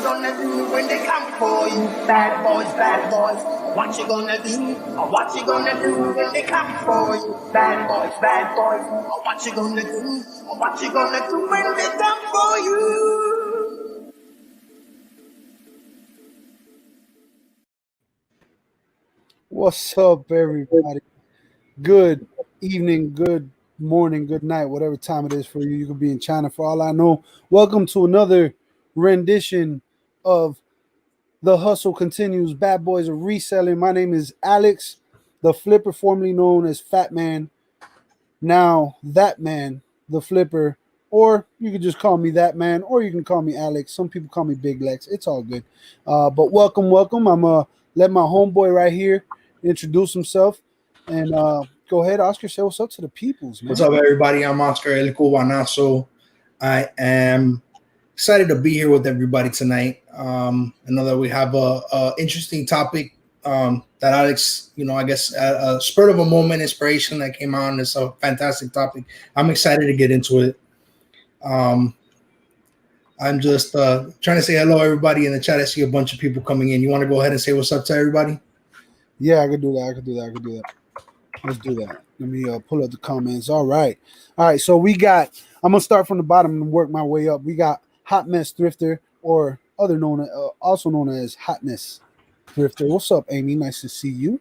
gonna do when they come for you? Bad boys, what you gonna do? What you gonna do when they come for you? Bad boys, what you gonna do? What you gonna do when they come for you? What's up, everybody? Good evening, good morning, good night, whatever time it is for you. You could be in China for all I know. Welcome to another rendition of The Hustle Continues, Bad Boys of Reselling. My name is Alex, the flipper formerly known as Fatman. Now, that man, the flipper, or you can just call me that man, or you can call me Alex. Some people call me Big Lex. It's all good. But welcome. I'm going to let my homeboy right here introduce himself. And go ahead, Oscar, say what's up to the peoples, man. What's up, everybody? I'm Oscar El Cubanaso. I am excited to be here with everybody tonight. I know that we have a interesting topic that Alex, I guess a spurt of a moment inspiration that came out, and it's a fantastic topic. I'm excited to get into it. I'm just trying to say hello, everybody in the chat. I see a bunch of people coming in. You want to go ahead and say what's up to everybody? Yeah, I could do that. Let's do that. Let me pull up the comments. All right. So I'm gonna start from the bottom and work my way up. We got Hot Mess Thrifter, or also known as Hotness Thrifter. What's up, Amy? Nice to see you.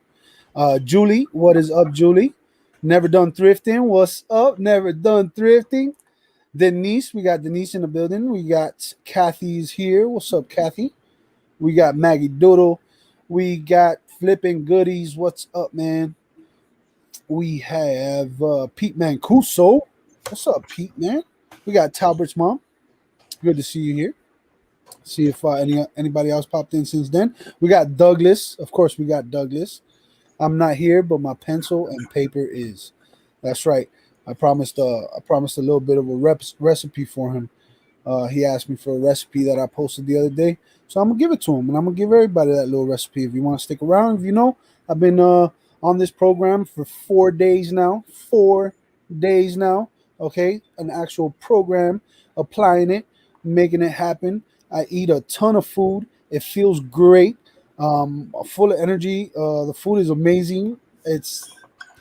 Julie, what is up, Julie? Never done thrifting. What's up? Never done thrifting. Denise, we got Denise in the building. We got Kathy's here. What's up, Kathy? We got Maggie Doodle. We got Flippin Goodies. What's up, man? We have Pete Mancuso. What's up, Pete, man? We got Talbert's mom. Good to see you here. See if anybody else popped in since then. We got Douglas. Of course, we got Douglas. I'm not here, but my pencil and paper is. That's right. I promised a little bit of a recipe for him. He asked me for a recipe that I posted the other day, so I'm gonna give it to him, and I'm gonna give everybody that little recipe. If you want to stick around, I've been on this program for 4 days now. 4 days now. Okay, an actual program, applying it, making it happen. I eat a ton of food. It feels great. Full of energy. The food is amazing.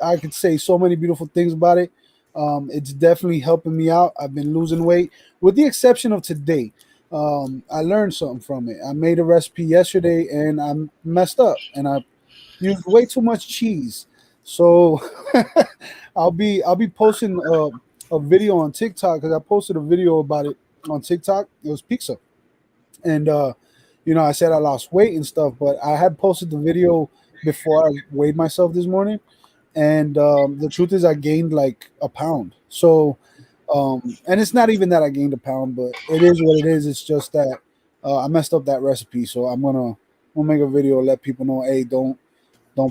I could say so many beautiful things about it. It's definitely helping me out. I've been losing weight, with the exception of today. I learned something from it. I made a recipe yesterday and I messed up, and I used way too much cheese. So I'll be posting a video on TikTok, because I posted a video about it on TikTok. It was pizza, and I said I lost weight and stuff, but I had posted the video before I weighed myself this morning, and the truth is I gained like a pound. So and it's not even that I gained a pound, but it is what it is. It's just that I messed up that recipe, so I'm gonna make a video, let people know, hey, don't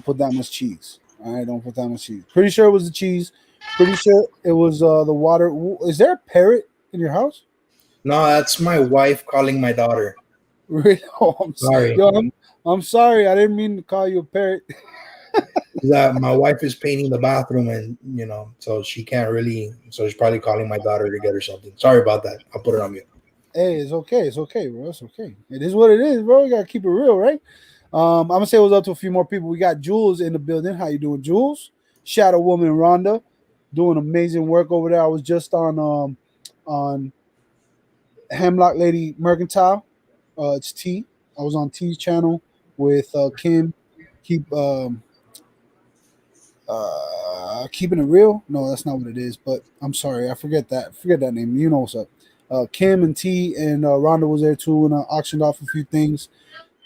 put that much cheese. All right, don't put that much cheese. Pretty sure it was the cheese. Pretty sure it was the water. Is there a parrot in your house? No, that's my wife calling my daughter. Really? Oh, I'm Sorry. Yo, I'm sorry. I didn't mean to call you a parrot. My wife is painting the bathroom, and so she can't really. So she's probably calling my daughter to get her something. Sorry about that. I'll put it on mute. Hey, it's okay, bro. It's okay. It is what it is, bro. You gotta keep it real, right? I'm gonna say what's up to a few more people. We got Jules in the building. How you doing, Jules? Shadow Woman Rhonda, doing amazing work over there. I was just on Hemlock Lady Mercantile. It's T. I was on T's channel with Kim. Keeping it real. No, that's not what it is. But I'm sorry, I forget that name. You know what's up. Kim and T and Rhonda was there too, and I auctioned off a few things.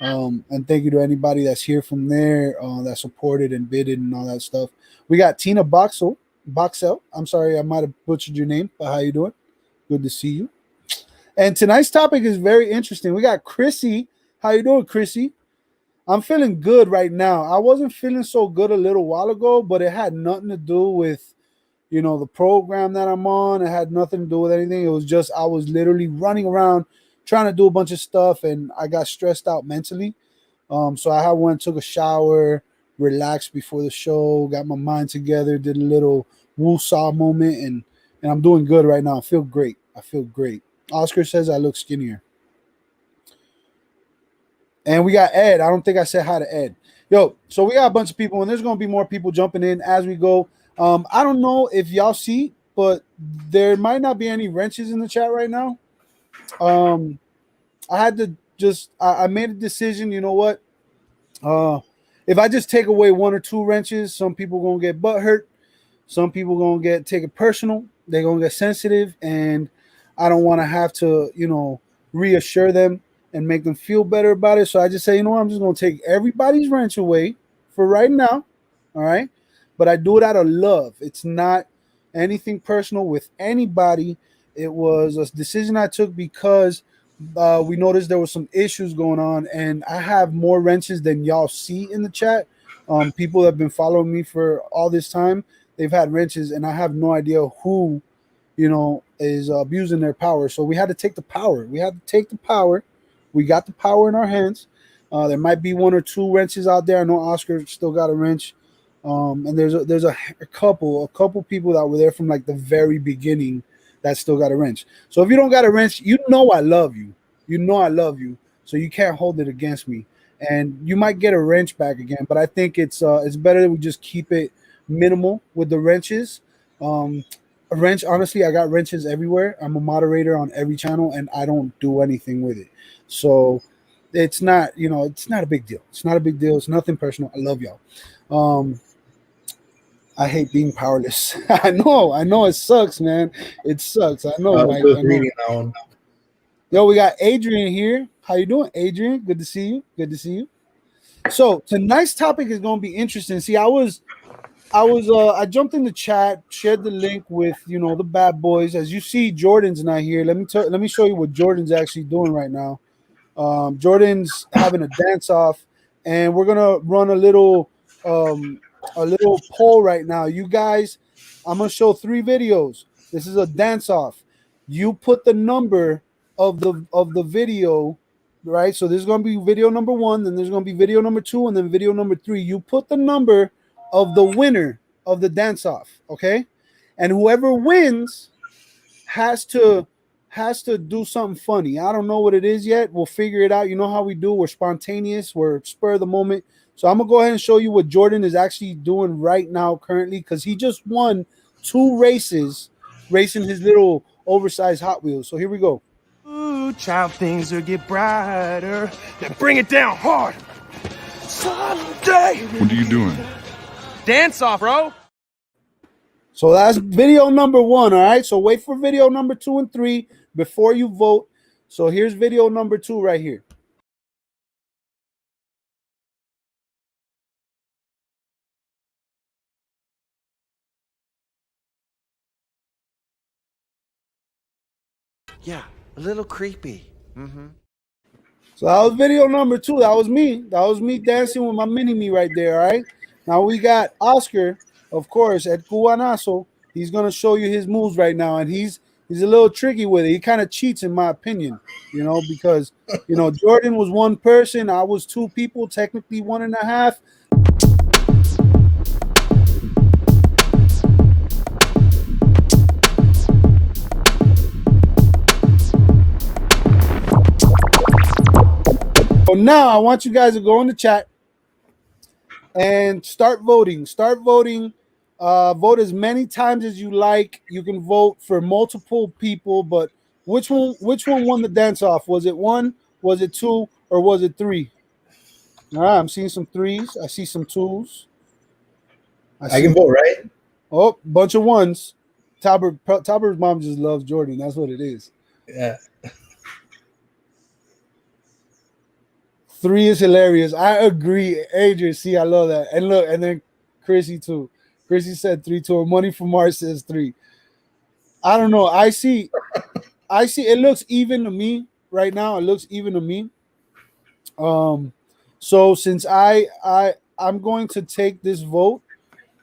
And thank you to anybody that's here from there that supported and bidded and all that stuff. We got Tina Boxel. I'm sorry, I might have butchered your name, but how you doing? Good to see you. And tonight's topic is very interesting. We got Chrissy. How you doing, Chrissy? I'm feeling good right now. I wasn't feeling so good a little while ago, but it had nothing to do with, the program that I'm on. It had nothing to do with anything. It was just I was literally running around trying to do a bunch of stuff, and I got stressed out mentally. So I went, took a shower, relaxed before the show, got my mind together, did a little woo-saw moment, and I'm doing good right now. I feel great. Oscar says I look skinnier. And we got Ed. I don't think I said hi to Ed. Yo, so we got a bunch of people, and there's gonna be more people jumping in as we go. I don't know if y'all see, but there might not be any wrenches in the chat right now. I had to just I made a decision. You know what? If I just take away one or two wrenches, some people gonna get butt hurt. Some people gonna take it personal. They're gonna get sensitive, and I don't want to have to, reassure them and make them feel better about it. So I just say, you know what, I'm just gonna take everybody's wrench away for right now. All right, but I do it out of love. It's not anything personal with anybody. It was a decision I took because we noticed there was some issues going on, and I have more wrenches than y'all see in the chat. People that have been following me for all this time, they've had wrenches, and I have no idea who, is abusing their power. So we had to take the power. We had to take the power. We got the power in our hands. There might be one or two wrenches out there. I know Oscar still got a wrench, and there's a couple people that were there from like the very beginning that still got a wrench. So if you don't got a wrench, I love you. I love you. So you can't hold it against me. And you might get a wrench back again, but I think it's better that we just keep it minimal with the wrenches. A wrench, honestly, I got wrenches everywhere. I'm a moderator on every channel, and I don't do anything with it. So it's not, it's not a big deal. It's not a big deal. It's nothing personal. I love y'all. I hate being powerless. I know it sucks, man. It sucks. I know, Mike. I know. Yo, we got Adrian here. How you doing, Adrian? Good to see you. Good to see you. So tonight's topic is going to be interesting. See, I jumped in the chat, shared the link with the bad boys. As you see, Jordan's not here. Let me show you what Jordan's actually doing right now. Jordan's having a dance off, and we're gonna run a little poll right now. You guys, I'm gonna show 3 videos. This is a dance off. You put the number of the video, right? So there's gonna be video number 1, then there's gonna be video number 2, and then video number 3. You put the number of the winner of the dance off, okay? And whoever wins has to do something funny. I don't know what it is yet. We'll figure it out. You know how we do. We're spontaneous. We're spur of the moment. So I'm going to go ahead and show you what Jordan is actually doing right now currently, because he just won 2 races racing his little oversized Hot Wheels. So here we go. Ooh, child, things will get brighter. Now bring it down hard. Someday. What are you doing? Dance off, bro. So that's video number 1, all right? So wait for video number 2 and 3 before you vote. So here's video number 2 right here. Yeah, a little creepy. So that was video number 2. That was me. That was me dancing with my mini-me right there, all right? Now we got Oscar, of course, at Cubanaso. He's going to show you his moves right now, and he's a little tricky with it. He kind of cheats, in my opinion, because, Jordan was 1 person. I was 2 people, technically 1.5. So now I want you guys to go in the chat and start voting. Vote as many times as you like. You can vote for multiple people, but which one won the dance off? Was it 1? Was it 2? Or was it 3? All right, I'm seeing some 3s. I see some 2s. I can vote, right? Oh, bunch of 1s. Talbert's mom just loves Jordan. That's what it is. Yeah. 3 is hilarious. I agree. Adrian, see, I love that. And look, and then Chrissy too. Chrissy said 3 to her. Money from Mars says 3. I don't know. I see it looks even to me right now. It looks even to me. So since I'm going to take this vote,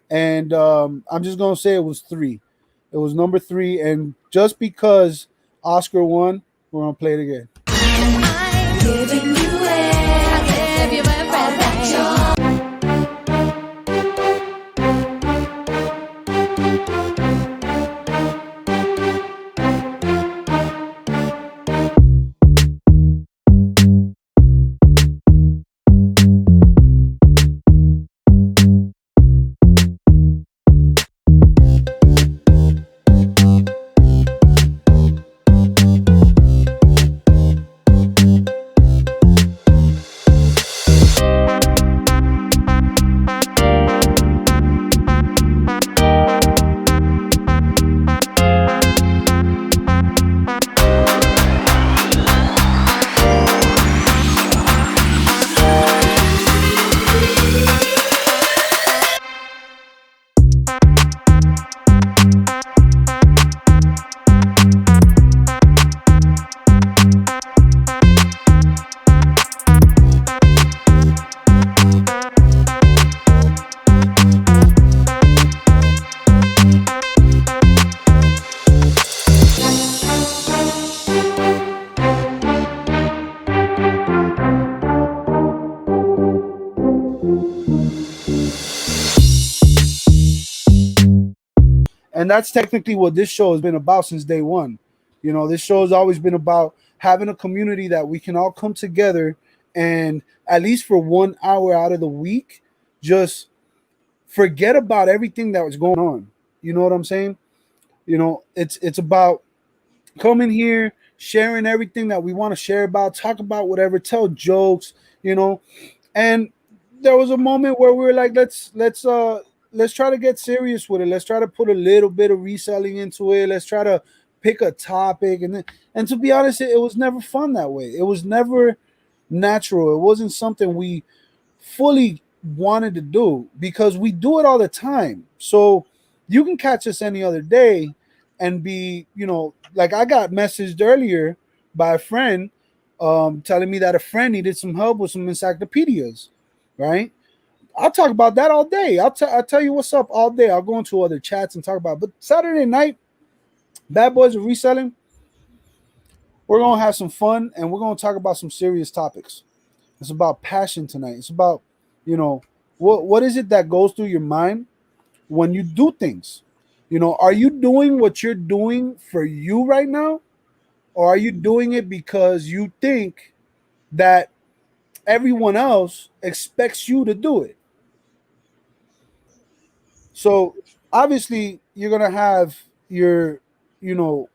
and I'm just gonna say it was 3. It was number 3, and just because Oscar won, we're gonna play it again. Giving you And that's technically what this show has been about since day one. You know, this show has always been about having a community that we can all come together and at least for 1 hour out of the week, just forget about everything that was going on. You know what I'm saying? You know, it's about coming here, sharing everything that we want to share about, talk about whatever, tell jokes, you know. And there was a moment where we were like, let's try to get serious with it. Let's try to put a little bit of reselling into it. Let's try to pick a topic, and to be honest, it was never fun that way. It was never natural. It wasn't something we fully wanted to do because we do it all the time. So you can catch us any other day and be, you know, like I got messaged earlier by a friend telling me that a friend needed some help with some encyclopedias, right? I'll talk about that all day. I'll tell you what's up all day. I'll go into other chats and talk about it. But Saturday night, Bad Boys of Reselling, we're going to have some fun and we're going to talk about some serious topics. It's about passion tonight. It's about, you know, what is it that goes through your mind when you do things? You know, are you doing what you're doing for you right now? Or are you doing it because you think that everyone else expects you to do it? So obviously you're gonna have your, you know,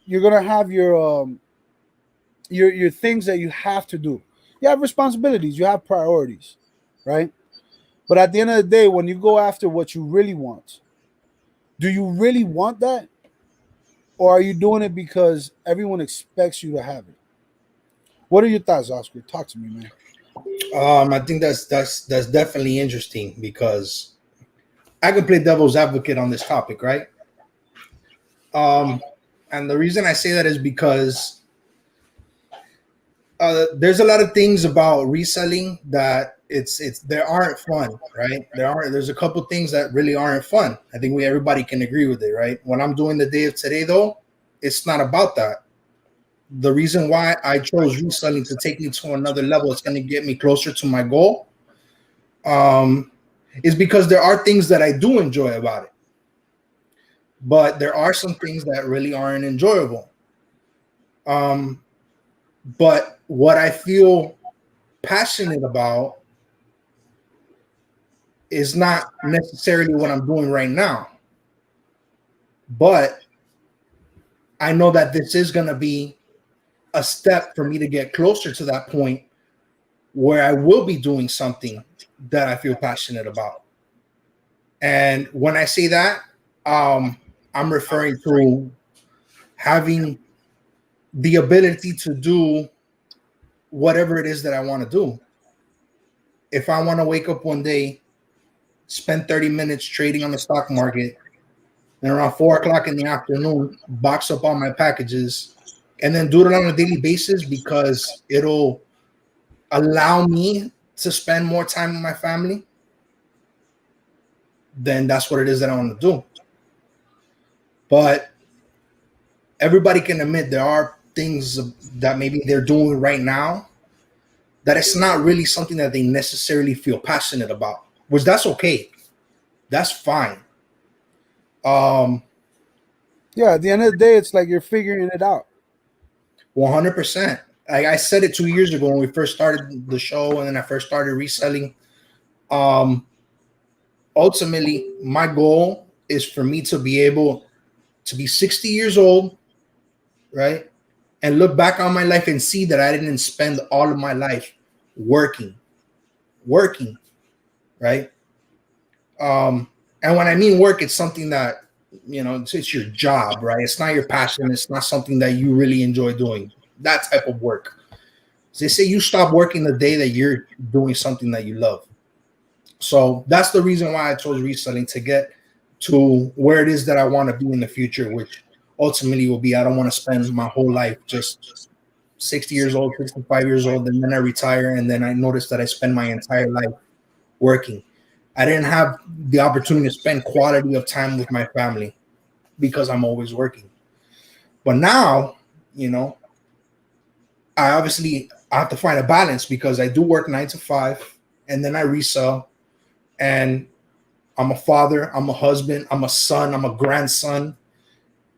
you're gonna have your things that you have to do. You have responsibilities, you have priorities, right? But at the end of the day, when you go after what you really want, do you really want that? Or are you doing it because everyone expects you to have it? What are your thoughts, Oscar? Talk to me, man. I think that's definitely interesting because I can play devil's advocate on this topic, right? Um, and the reason I say that is because there's a lot of things about reselling that it's they aren't fun, right? There's a couple things that really aren't fun. I think everybody can agree with it, right? When I'm doing the day of today, though, it's not about that. The reason why I chose reselling to take me to another level, it's going to get me closer to my goal, um, is because there are things that I do enjoy about it, but there are some things that really aren't enjoyable. Um, but what I feel passionate about is not necessarily what I'm doing right now, but I know that this is going to be a step for me to get closer to that point where I will be doing something that I feel passionate about. And when I say that, I'm referring to having the ability to do whatever it is that I want to do. If I want to wake up one day, spend 30 minutes trading on the stock market, and around 4 o'clock in the afternoon, box up all my packages, and then do it on a daily basis because it'll allow me to spend more time with my family, then that's what it is that I want to do. But everybody can admit there are things that maybe they're doing right now that it's not really something that they necessarily feel passionate about, which that's okay. That's fine. Um, Yeah, at the end of the day, it's like you're figuring it out. 100%. I said it 2 years ago when we first started the show, and then I first started reselling. Um, Ultimately, my goal is for me to be able to be 60 years old, right? And look back on my life and see that I didn't spend all of my life working, working, right? And when I mean work, it's something that, it's your job, right? It's not your passion. It's not something that you really enjoy doing, that type of work. They say you stop working the day that you're doing something that you love. So that's the reason why I chose reselling, to get to where it is that I want to be in the future, which ultimately will be, I don't want to spend my whole life just 60 years old, 65 years old, and then I retire. And then I notice that I spend my entire life working. I didn't have the opportunity to spend quality of time with my family because I'm always working. But now, I have to find a balance because I do work 9 to 5 and then I resell. And I'm a father, I'm a husband, I'm a son, I'm a grandson.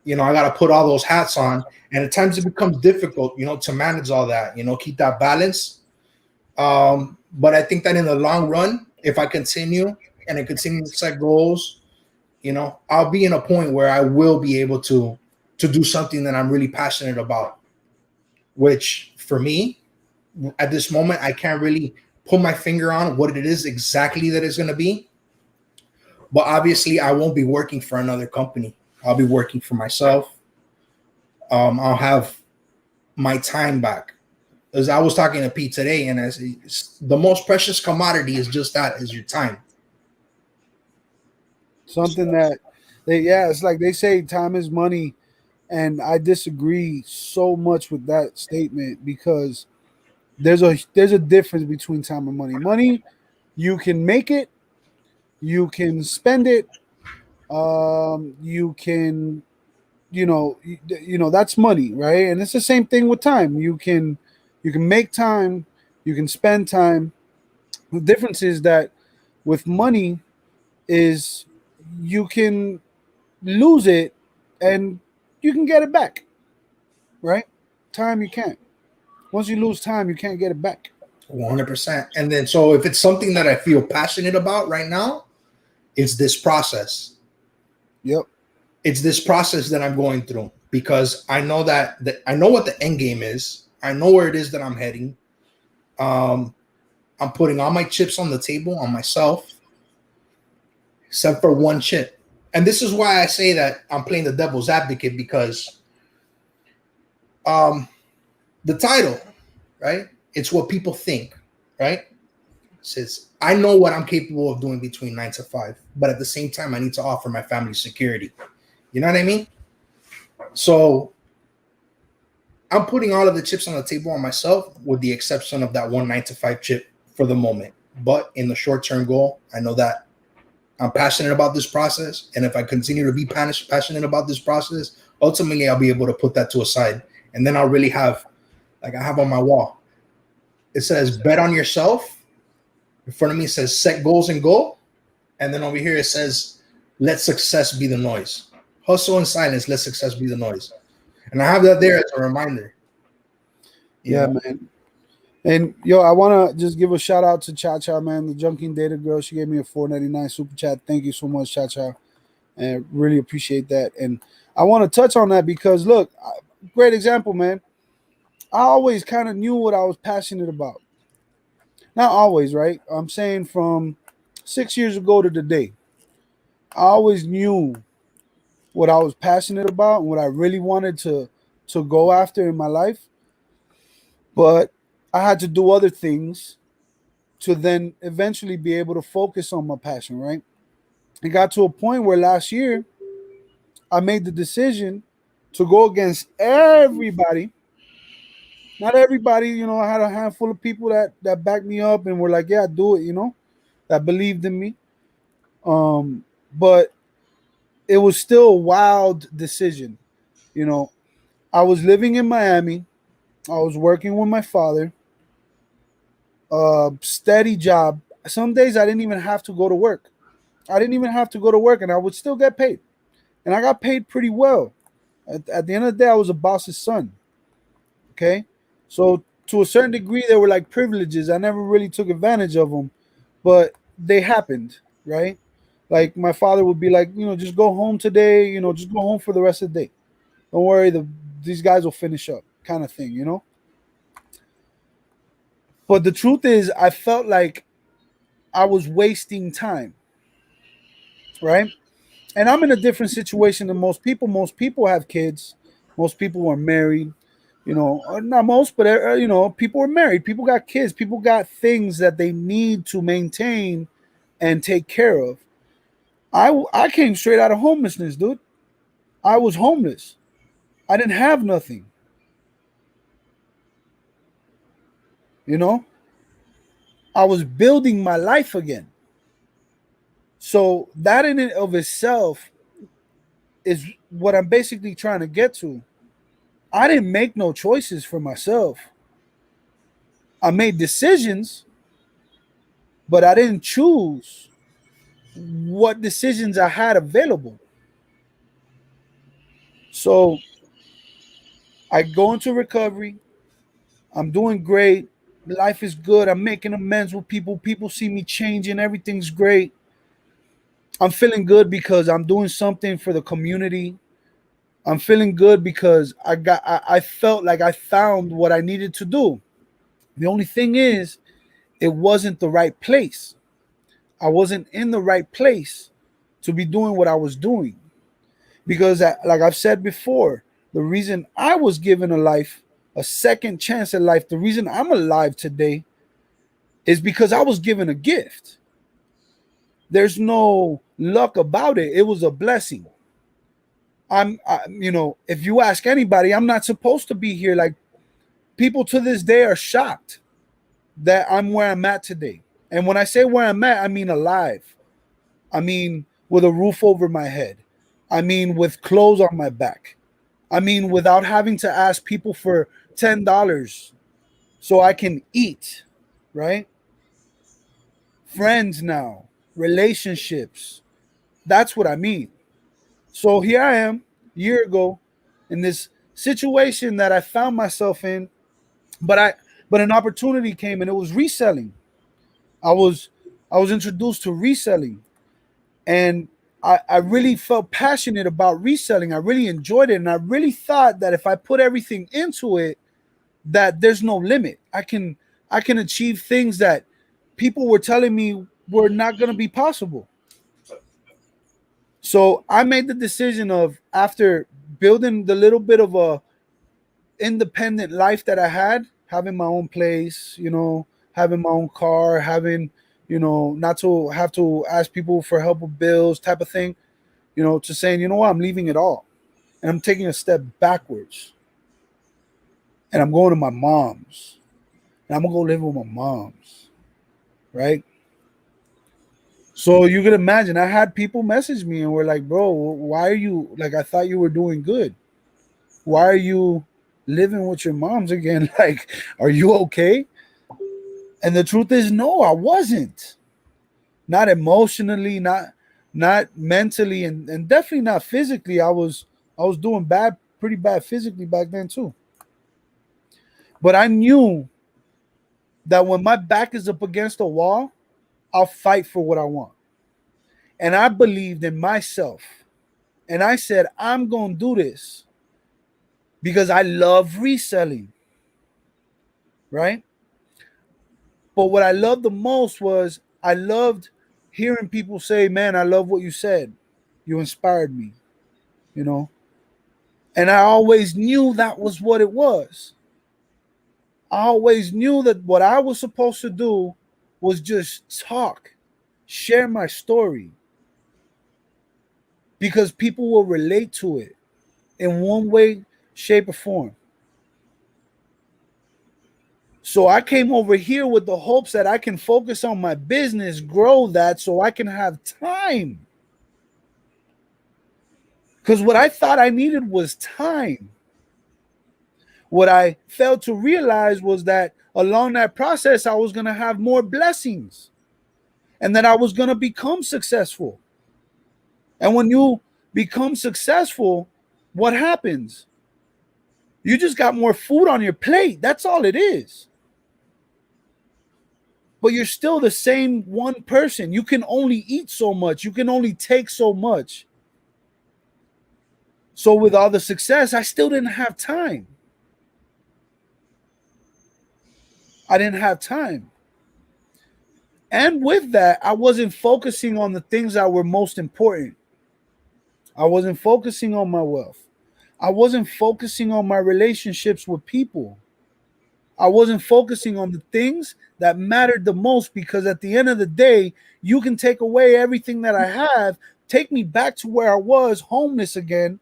I got to put all those hats on. And at times it becomes difficult, to manage all that, keep that balance. But I think that in the long run, if I continue and I continue to set goals, I'll be in a point where I will be able to do something that I'm really passionate about, which for me at this moment, I can't really put my finger on what it is exactly that it's going to be. But obviously, I won't be working for another company. I'll be working for myself. I'll have my time back. As I was talking to Pete today, and as the most precious commodity is just that, is your time. Something that it's like they say time is money, and I disagree so much with that statement because there's a difference between time and money. Money, you can make it, you can spend it, you can that's money, right? And it's the same thing with time. You can make time, you can spend time. The difference is that with money is you can lose it and you can get it back, right? Time you can't. Once you lose time, you can't get it back. 100%. And then, so if it's something that I feel passionate about right now, it's this process. Yep. It's this process that I'm going through because I know that I know what the end game is. I know where it is that I'm heading. I'm putting all my chips on the table on myself, except for one chip. And this is why I say that I'm playing the devil's advocate because the title, right? It's what people think, right? It says, I know what I'm capable of doing between 9 to 5, but at the same time, I need to offer my family security. You know what I mean? So I'm putting all of the chips on the table on myself, with the exception of that one 9 to 5 chip for the moment. But in the short-term goal, I know that I'm passionate about this process. And if I continue to be passionate about this process, ultimately I'll be able to put that to a side. And then I'll really have, like I have on my wall, it says bet on yourself. In front of me it says set goals and go. And then over here it says let success be the noise. Hustle in silence, let success be the noise. And I have that there as a reminder. Yeah, man. And yo, I want to just give a shout out to Cha Cha, man, the Junking Data Girl. She gave me a $4.99 super chat. Thank you so much, Cha Cha. And really appreciate that. And I want to touch on that because, look, great example, man. I always kind of knew what I was passionate about. Not always, right? I'm saying from 6 years ago to today, I always knew what I was passionate about and what I really wanted to go after in my life. But I had to do other things to then eventually be able to focus on my passion, right? It got to a point where last year I made the decision to go against everybody. Not everybody, I had a handful of people that backed me up and were like, "Yeah, do it," that believed in me. But it was still a wild decision. You know, I was living in Miami. I was working with my father. Steady job. Some days I didn't even have to go to work. I didn't even have to go to work, and I would still get paid. And I got paid pretty well. At the end of the day, I was a boss's son. Okay, so to a certain degree, there were like privileges. I never really took advantage of them, but they happened, right? Like my father would be like, just go home today. Just go home for the rest of the day. Don't worry, these guys will finish up, kind of thing. But the truth is, I felt like I was wasting time, right? And I'm in a different situation than most people. Most people have kids. Most people are married. Not most, but people are married. People got kids. People got things that they need to maintain and take care of. I came straight out of homelessness, dude. I was homeless. I didn't have nothing. You know, I was building my life again. So that in and of itself is what I'm basically trying to get to. I didn't make no choices for myself. I made decisions, but I didn't choose. what decisions I had available. So I go into recovery. I'm doing great. Life is good. I'm making amends with people. People see me changing. Everything's great. I'm feeling good because I'm doing something for the community. I'm feeling good because I felt like I found what I needed to do. The only thing is, it wasn't the right place. I wasn't in the right place to be doing what I was doing. Because, like I've said before, the reason I was given a life, a second chance at life, the reason I'm alive today is because I was given a gift. There's no luck about it. It was a blessing. If you ask anybody, I'm not supposed to be here. Like, people to this day are shocked that I'm where I'm at today. And when I say where I'm at, I mean alive. I mean with a roof over my head. I mean with clothes on my back. I mean without having to ask people for $10 so I can eat, right? Friends now, relationships. That's what I mean. So here I am, a year ago, in this situation that I found myself in, but an opportunity came and it was reselling. I was I was introduced to reselling, and I really felt passionate about reselling. I really enjoyed it, and I really thought that if I put everything into it, that there's no limit. I can achieve things that people were telling me were not going to be possible. So I made the decision of, after building the little bit of a independent life that I had, having my own place, having my own car, having, not to have to ask people for help with bills type of thing, to saying, you know what, I'm leaving it all and I'm taking a step backwards and I'm going to my mom's and I'm gonna go live with my mom's, right? So you can imagine, I had people message me and were like, bro, why are you, like, I thought you were doing good. Why are you living with your moms again? Like, are you okay? And the truth is, no, I wasn't. Not emotionally, not mentally, and definitely not physically. I was doing bad, pretty bad physically back then too. But I knew that when my back is up against the wall, I'll fight for what I want. And I believed in myself. And I said, I'm gonna do this because I love reselling, right? But what I loved the most was, I loved hearing people say, man, I love what you said. You inspired me, you know? And I always knew that was what it was. I always knew that what I was supposed to do was just talk, share my story, because people will relate to it in one way, shape, or form. So I came over here with the hopes that I can focus on my business, grow that so I can have time. Because what I thought I needed was time. What I failed to realize was that along that process, I was going to have more blessings and that I was going to become successful. And when you become successful, what happens? You just got more food on your plate. That's all it is. But you're still the same one person. You can only eat so much, you can only take so much. So, with all the success, I still didn't have time. I didn't have time. And with that, I wasn't focusing on the things that were most important. I wasn't focusing on my wealth. I wasn't focusing on my relationships with people. I wasn't focusing on the things that mattered the most, because at the end of the day, you can take away everything that I have, take me back to where I was, homeless again.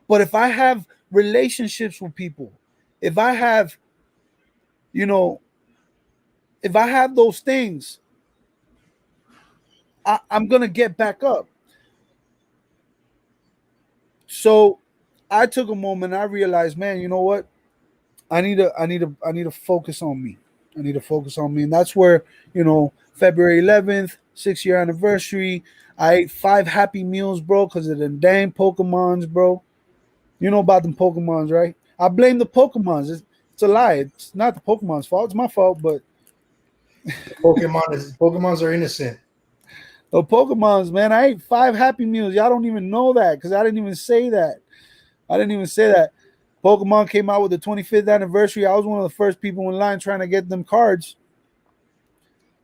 But if I have relationships with people, if I have, you know, if I have those things, I'm gonna get back up. So I took a moment. I realized, man, you know what? I need to focus on me. I need to focus on me. And that's where, February 11th, 6 year anniversary, I ate 5 Happy Meals, bro, because of the dang Pokemons, bro. You know about them Pokemons, right? I blame the Pokemons. It's a lie. It's not the Pokemon's fault. It's my fault, but Pokemons are innocent. the Pokemons, man, I ate 5 Happy Meals. Y'all don't even know that because I didn't even say that. I didn't even say that. Pokemon came out with the 25th anniversary. I was one of the first people in line trying to get them cards,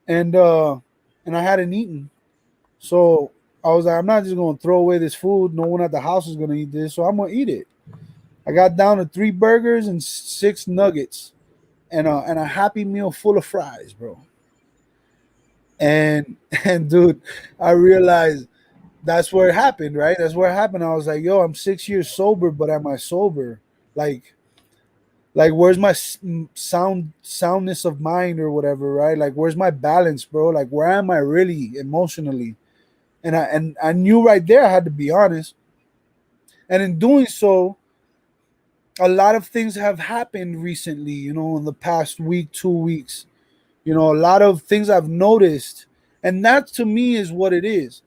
and I hadn't eaten. So I was like, I'm not just gonna throw away this food. No one at the house is gonna eat this, so I'm gonna eat it. I got down to 3 burgers and 6 nuggets and a Happy Meal full of fries, bro. And and dude, I realized that's where it happened, right? That's where it happened. I was like, yo, I'm 6 years sober, but am I sober? Like, where's my soundness of mind or whatever, right? Like, where's my balance, bro? Like, where am I really emotionally? And I knew right there I had to be honest. And in doing so, a lot of things have happened recently, in the past week, 2 weeks. A lot of things I've noticed. And that to me is what it is.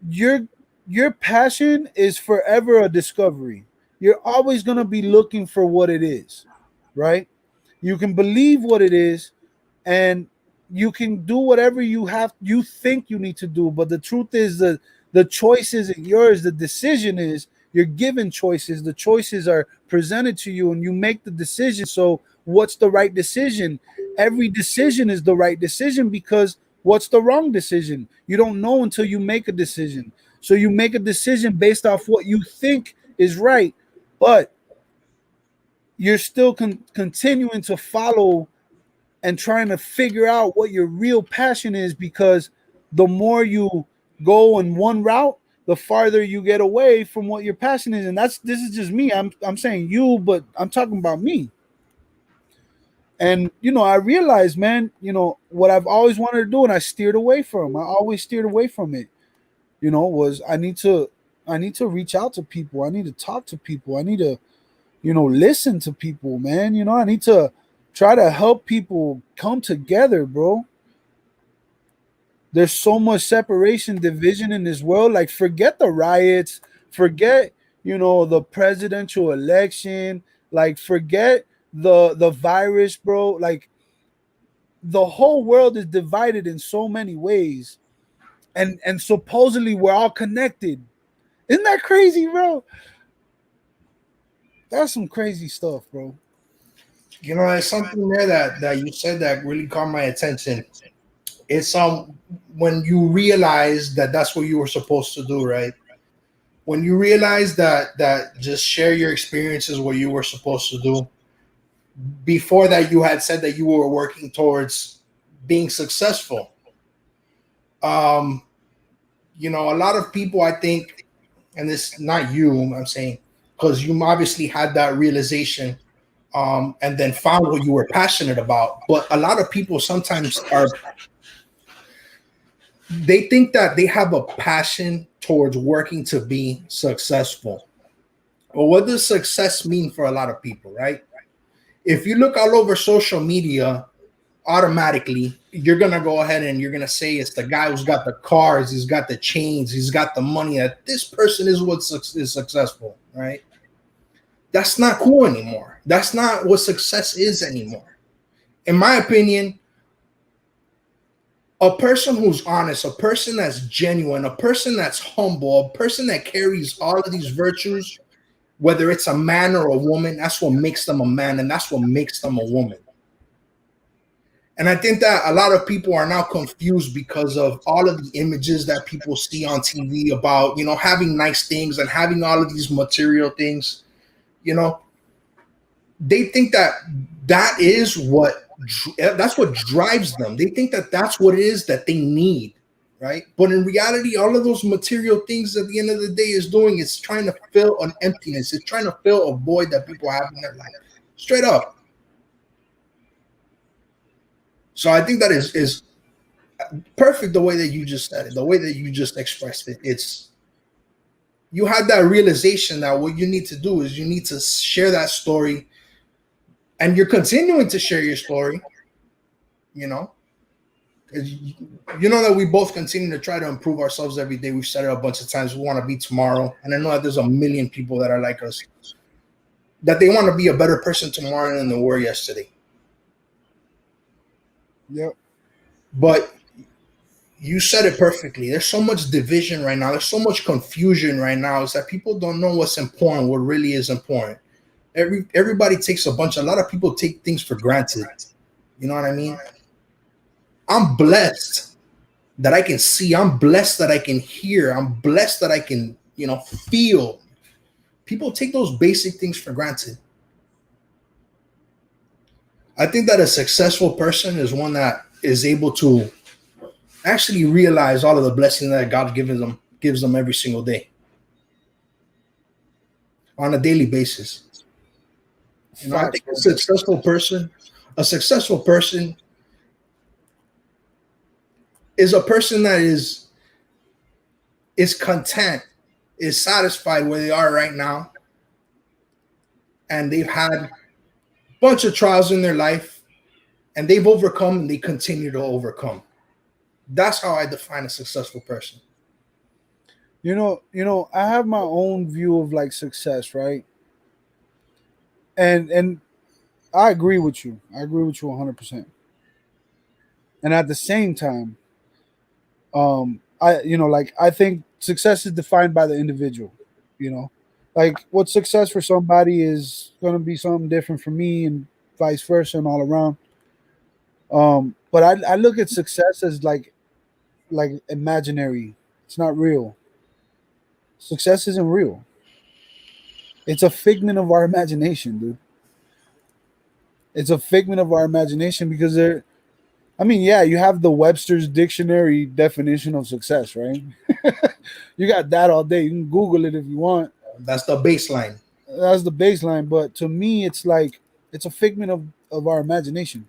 Your your passion is forever a discovery. You're always gonna be looking for what it is, right? You can believe what it is, and you can do whatever you think you need to do, but the truth is the choice isn't yours. The decision is, you're given choices. The choices are presented to you and you make the decision. So what's the right decision? Every decision is the right decision, because what's the wrong decision? You don't know until you make a decision. So you make a decision based off what you think is right, but you're still continuing to follow and trying to figure out what your real passion is, because the more you go in one route, the farther you get away from what your passion is. And this is just me. I'm saying you, but I'm talking about me. And I realized, man, what I've always wanted to do, and I steered away from. I always steered away from it. Was I need to reach out to people. I need to talk to people. I need to listen to people, man. I need to try to help people come together, bro. There's so much separation, division in this world. Like, forget the riots, forget, the presidential election, like, forget the virus, bro. Like, the whole world is divided in so many ways. And supposedly we're all connected. Isn't that crazy, bro? That's some crazy stuff, bro. There's something there that you said that really caught my attention. It's when you realize that that's what you were supposed to do, right? When you realize that just share your experiences, what you were supposed to do. Before that, you had said that you were working towards being successful. A lot of people, I think, and this not you, I'm saying, because you obviously had that realization, and then found what you were passionate about. But a lot of people sometimes they think that they have a passion towards working to be successful. Well, what does success mean for a lot of people, right? If you look all over social media, automatically you're gonna go ahead and you're gonna say it's the guy who's got the cars, he's got the chains, he's got the money. That this person is what is successful, right? That's not cool anymore. That's not what success is anymore. In my opinion, a person who's honest, a person that's genuine, a person that's humble, a person that carries all of these virtues, whether it's a man or a woman, that's what makes them a man and that's what makes them a woman. And I think that a lot of people are now confused because of all of the images that people see on TV about, having nice things and having all of these material things. They think that is that's what drives them. They think that that's what it is that they need, right? But in reality, all of those material things at the end of the day is doing is trying to fill an emptiness. It's trying to fill a void that people have in their life. Straight up. So I think that is perfect the way that you just said it, the way that you just expressed it. You had that realization that what you need to do is you need to share that story, and you're continuing to share your story, You know, 'cause you know that we both continue to try to improve ourselves every day. We've said it a bunch of times. We want to be tomorrow, and I know that there's a million people that are like us, that they want to be a better person tomorrow than they were yesterday. Yep. But you said it perfectly. There's so much division right now. There's so much confusion right now. Is that people don't know what's important, what really is important. Everybody takes a lot of people take things for granted. You know what I mean? I'm blessed that I can see. I'm blessed that I can hear. I'm blessed that I can, feel. People take those basic things for granted. I think that a successful person is one that is able to actually realize all of the blessings that God gives them every single day on a daily basis. I Facts, think bro. a successful person is a person that is content, is satisfied where they are right now, and they've had a bunch of trials in their life, and they've overcome and they continue to overcome. That's how I define a successful person. I have my own view of like success, right? And I agree with you. I agree with you 100%. And at the same time, I think success is defined by the individual. You know, like what's success for somebody is going to be something different for me, and vice versa, and all around. But I look at success as like imaginary. It's not real. Success isn't real. It's a figment of our imagination, dude. It's a figment of our imagination because there. I mean, yeah, you have the Webster's dictionary definition of success, right? You got that all day. You can Google it if you want. That's the baseline. That's the baseline. But to me, it's like it's a figment of our imagination.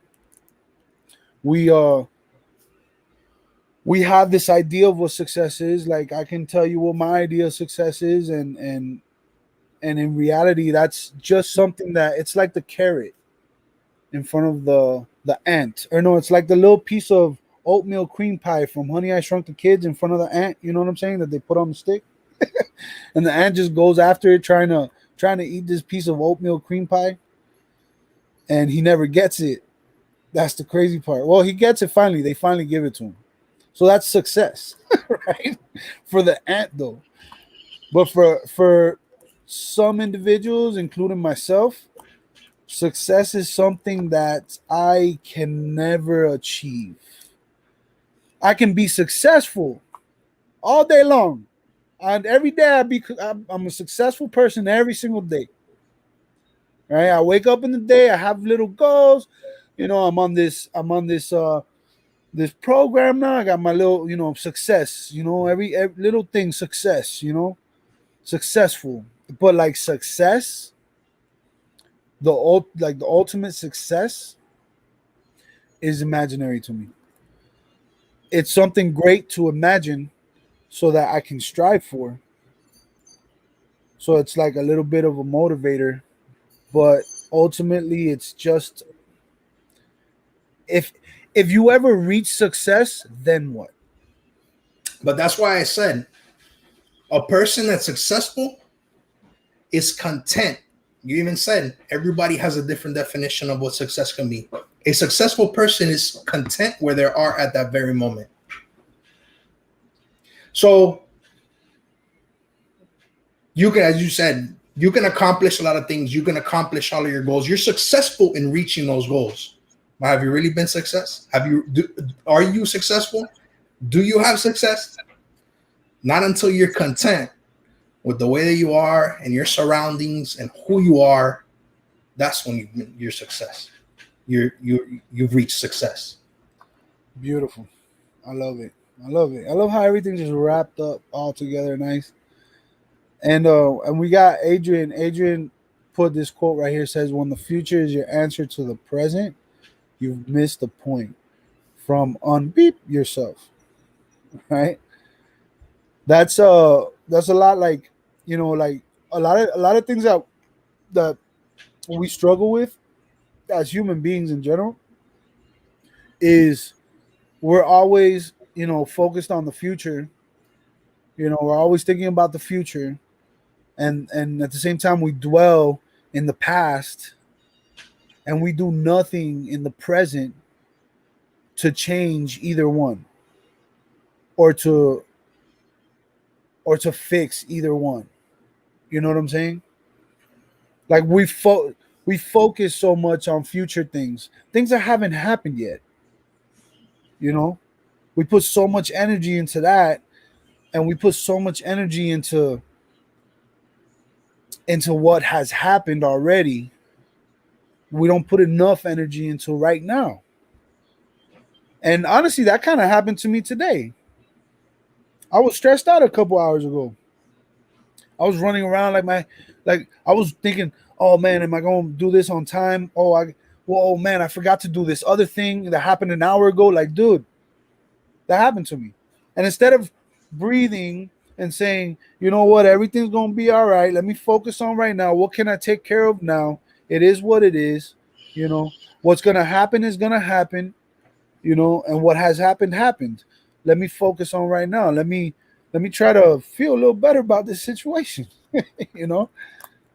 We uh we have this idea of what success is. Like I can tell you what my idea of success is, and in reality, that's just something that it's like the carrot in front of the ant. Or no, it's like the little piece of oatmeal cream pie from Honey I Shrunk the Kids in front of the ant. You know what I'm saying? That they put on the stick, and the ant just goes after it, trying to eat this piece of oatmeal cream pie, and he never gets it. That's the crazy part. Well, he gets it finally. They finally give it to him. So that's success, right? For the ant though. But for some individuals, including myself, success is something that I can never achieve. I can be successful all day long, and every day I'm a successful person every single day. Right? I wake up in the day. I have little goals. I'm on this program now. I got my little success. Every little thing success. Successful, but like success, the ultimate success is imaginary to me. It's something great to imagine so that I can strive for. So it's like a little bit of a motivator, but ultimately it's just if if you ever reach success, then what? But that's why I said a person that's successful is content. You even said everybody has a different definition of what success can be. A successful person is content where they are at that very moment. So you can, as you said, you can accomplish a lot of things. You can accomplish all of your goals. You're successful in reaching those goals. But have you really been success? Are you successful? Do you have success? Not until you're content with the way that you are and your surroundings and who you are. That's when you're success. You've reached success. Beautiful. I love it. I love it. I love how everything just wrapped up all together nice. And we got Adrian. Adrian put this quote right here. Says, "When the future is your answer to the present, you've missed the point. From unbeep yourself." Right? That's a lot like like a lot of things that we struggle with as human beings in general is we're always, focused on the future. We're always thinking about the future, and at the same time we dwell in the past, and we do nothing in the present to change either one, or to fix either one. You know what I'm saying? Like we focus so much on future things that haven't happened yet. You know, we put so much energy into that, and we put so much energy into what has happened already. We don't put enough energy into right now. And honestly, that kind of happened to me today. I was stressed out a couple hours ago. I was running around like I was thinking, oh man, am I going to do this on time? Oh man, I forgot to do this other thing that happened an hour ago. Like, dude, that happened to me. And instead of breathing and saying, you know what, everything's going to be all right. Let me focus on right now. What can I take care of now? It is what it is. What's going to happen is going to happen, and what has happened happened. Let me focus on right now. Let me try to feel a little better about this situation. you know,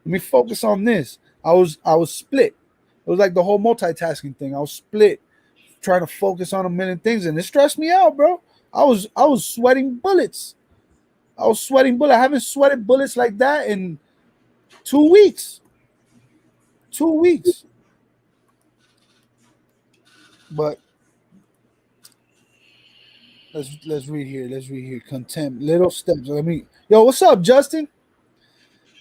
let me focus on this. I was split. It was like the whole multitasking thing. I was split, trying to focus on a million things, and it stressed me out, bro. I was sweating bullets. I was sweating bullets. I haven't sweated bullets like that in 2 weeks. 2 weeks. But let's read here. Let's read here. Contempt. Little steps. Yo, what's up, Justin?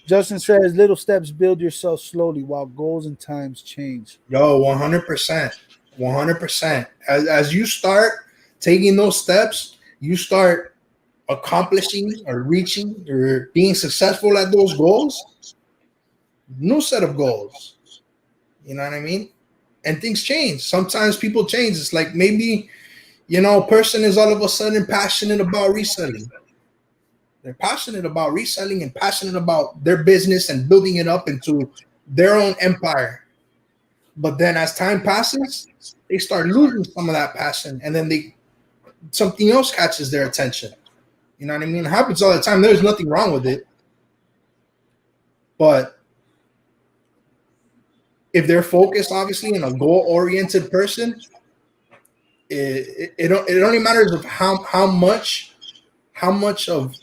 Justin says, little steps build yourself slowly while goals and times change. Yo, 100%. 100%. As you start taking those steps, you start accomplishing or reaching or being successful at those goals. New set of goals. You know what I mean? And things change. Sometimes people change. It's like maybe, a person is all of a sudden passionate about reselling. They're passionate about reselling and passionate about their business and building it up into their own empire. But then as time passes, they start losing some of that passion, and then something else catches their attention. You know what I mean? It happens all the time. There's nothing wrong with it. But if they're focused, obviously, in a goal-oriented person, it only matters of how much of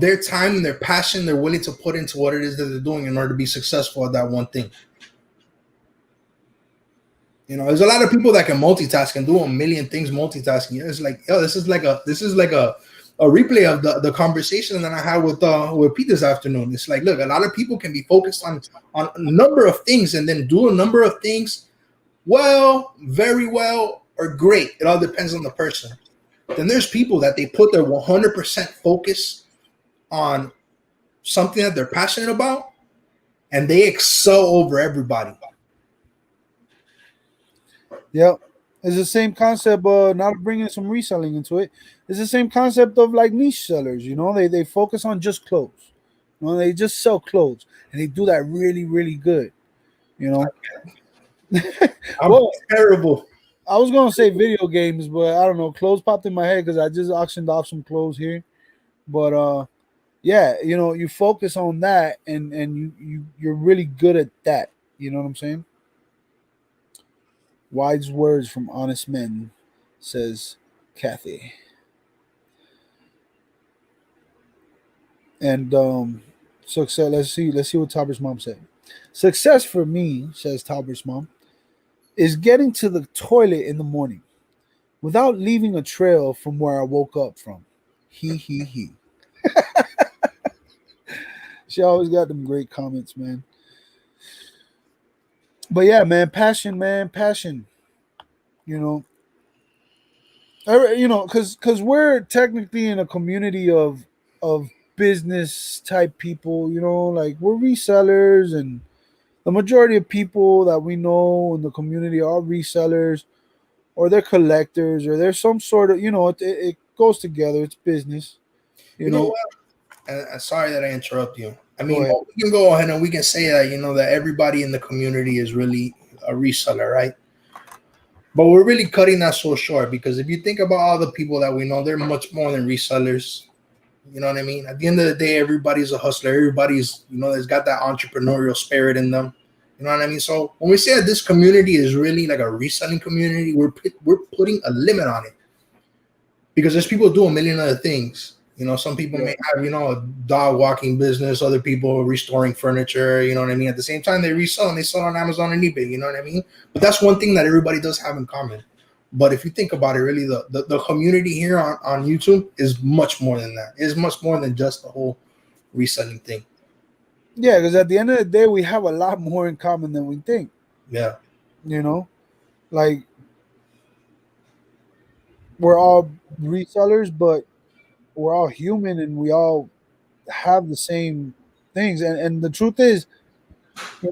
their time and their passion they're willing to put into what it is that they're doing in order to be successful at that one thing. There's a lot of people that can multitask and do a million things multitasking. It's like, yo, this is like a replay of the conversation that I had with Pete this afternoon. It's like, look, a lot of people can be focused on a number of things and then do a number of things well, very well, or great. It all depends on the person. Then there's people that they put their 100% focus on something that they're passionate about, and they excel over everybody. Yep. It's the same concept, not bringing some reselling into it. It's the same concept of like niche sellers, they focus on just clothes. They just sell clothes, and they do that really, really good. I'm terrible. I was gonna say video games, but I don't know. Clothes popped in my head because I just auctioned off some clothes here. But yeah, you focus on that, and you're really good at that. You know what I'm saying? Wise words from honest men, says Kathy. And success. Let's see what Tauber's mom said. Success for me, says Tauber's mom, is getting to the toilet in the morning without leaving a trail from where I woke up from. He. She always got them great comments, man. But yeah, man, passion. Because we're technically in a community of business type people. Like we're resellers, and the majority of people that we know in the community are resellers, or they're collectors, or there's some sort of it goes together. It's business. You know what? Sorry that I interrupt you. I mean, ahead. we can go ahead and we can say that that everybody in the community is really a reseller, right? But we're really cutting that so short because if you think about all the people that we know, they're much more than resellers. You know what I mean? At the end of the day, everybody's a hustler. Everybody's, there's got that entrepreneurial spirit in them. You know what I mean? So when we say that this community is really like a reselling community, we're putting a limit on it because there's people do a million other things. Some people may have, a dog walking business, other people restoring furniture, you know what I mean? At the same time, they resell and they sell on Amazon and eBay, you know what I mean? But that's one thing that everybody does have in common. But if you think about it, really, the community here on YouTube is much more than that. It's much more than just the whole reselling thing. Yeah, because at the end of the day, we have a lot more in common than we think. Yeah. Like we're all resellers, but we're all human and we all have the same things. And the truth is,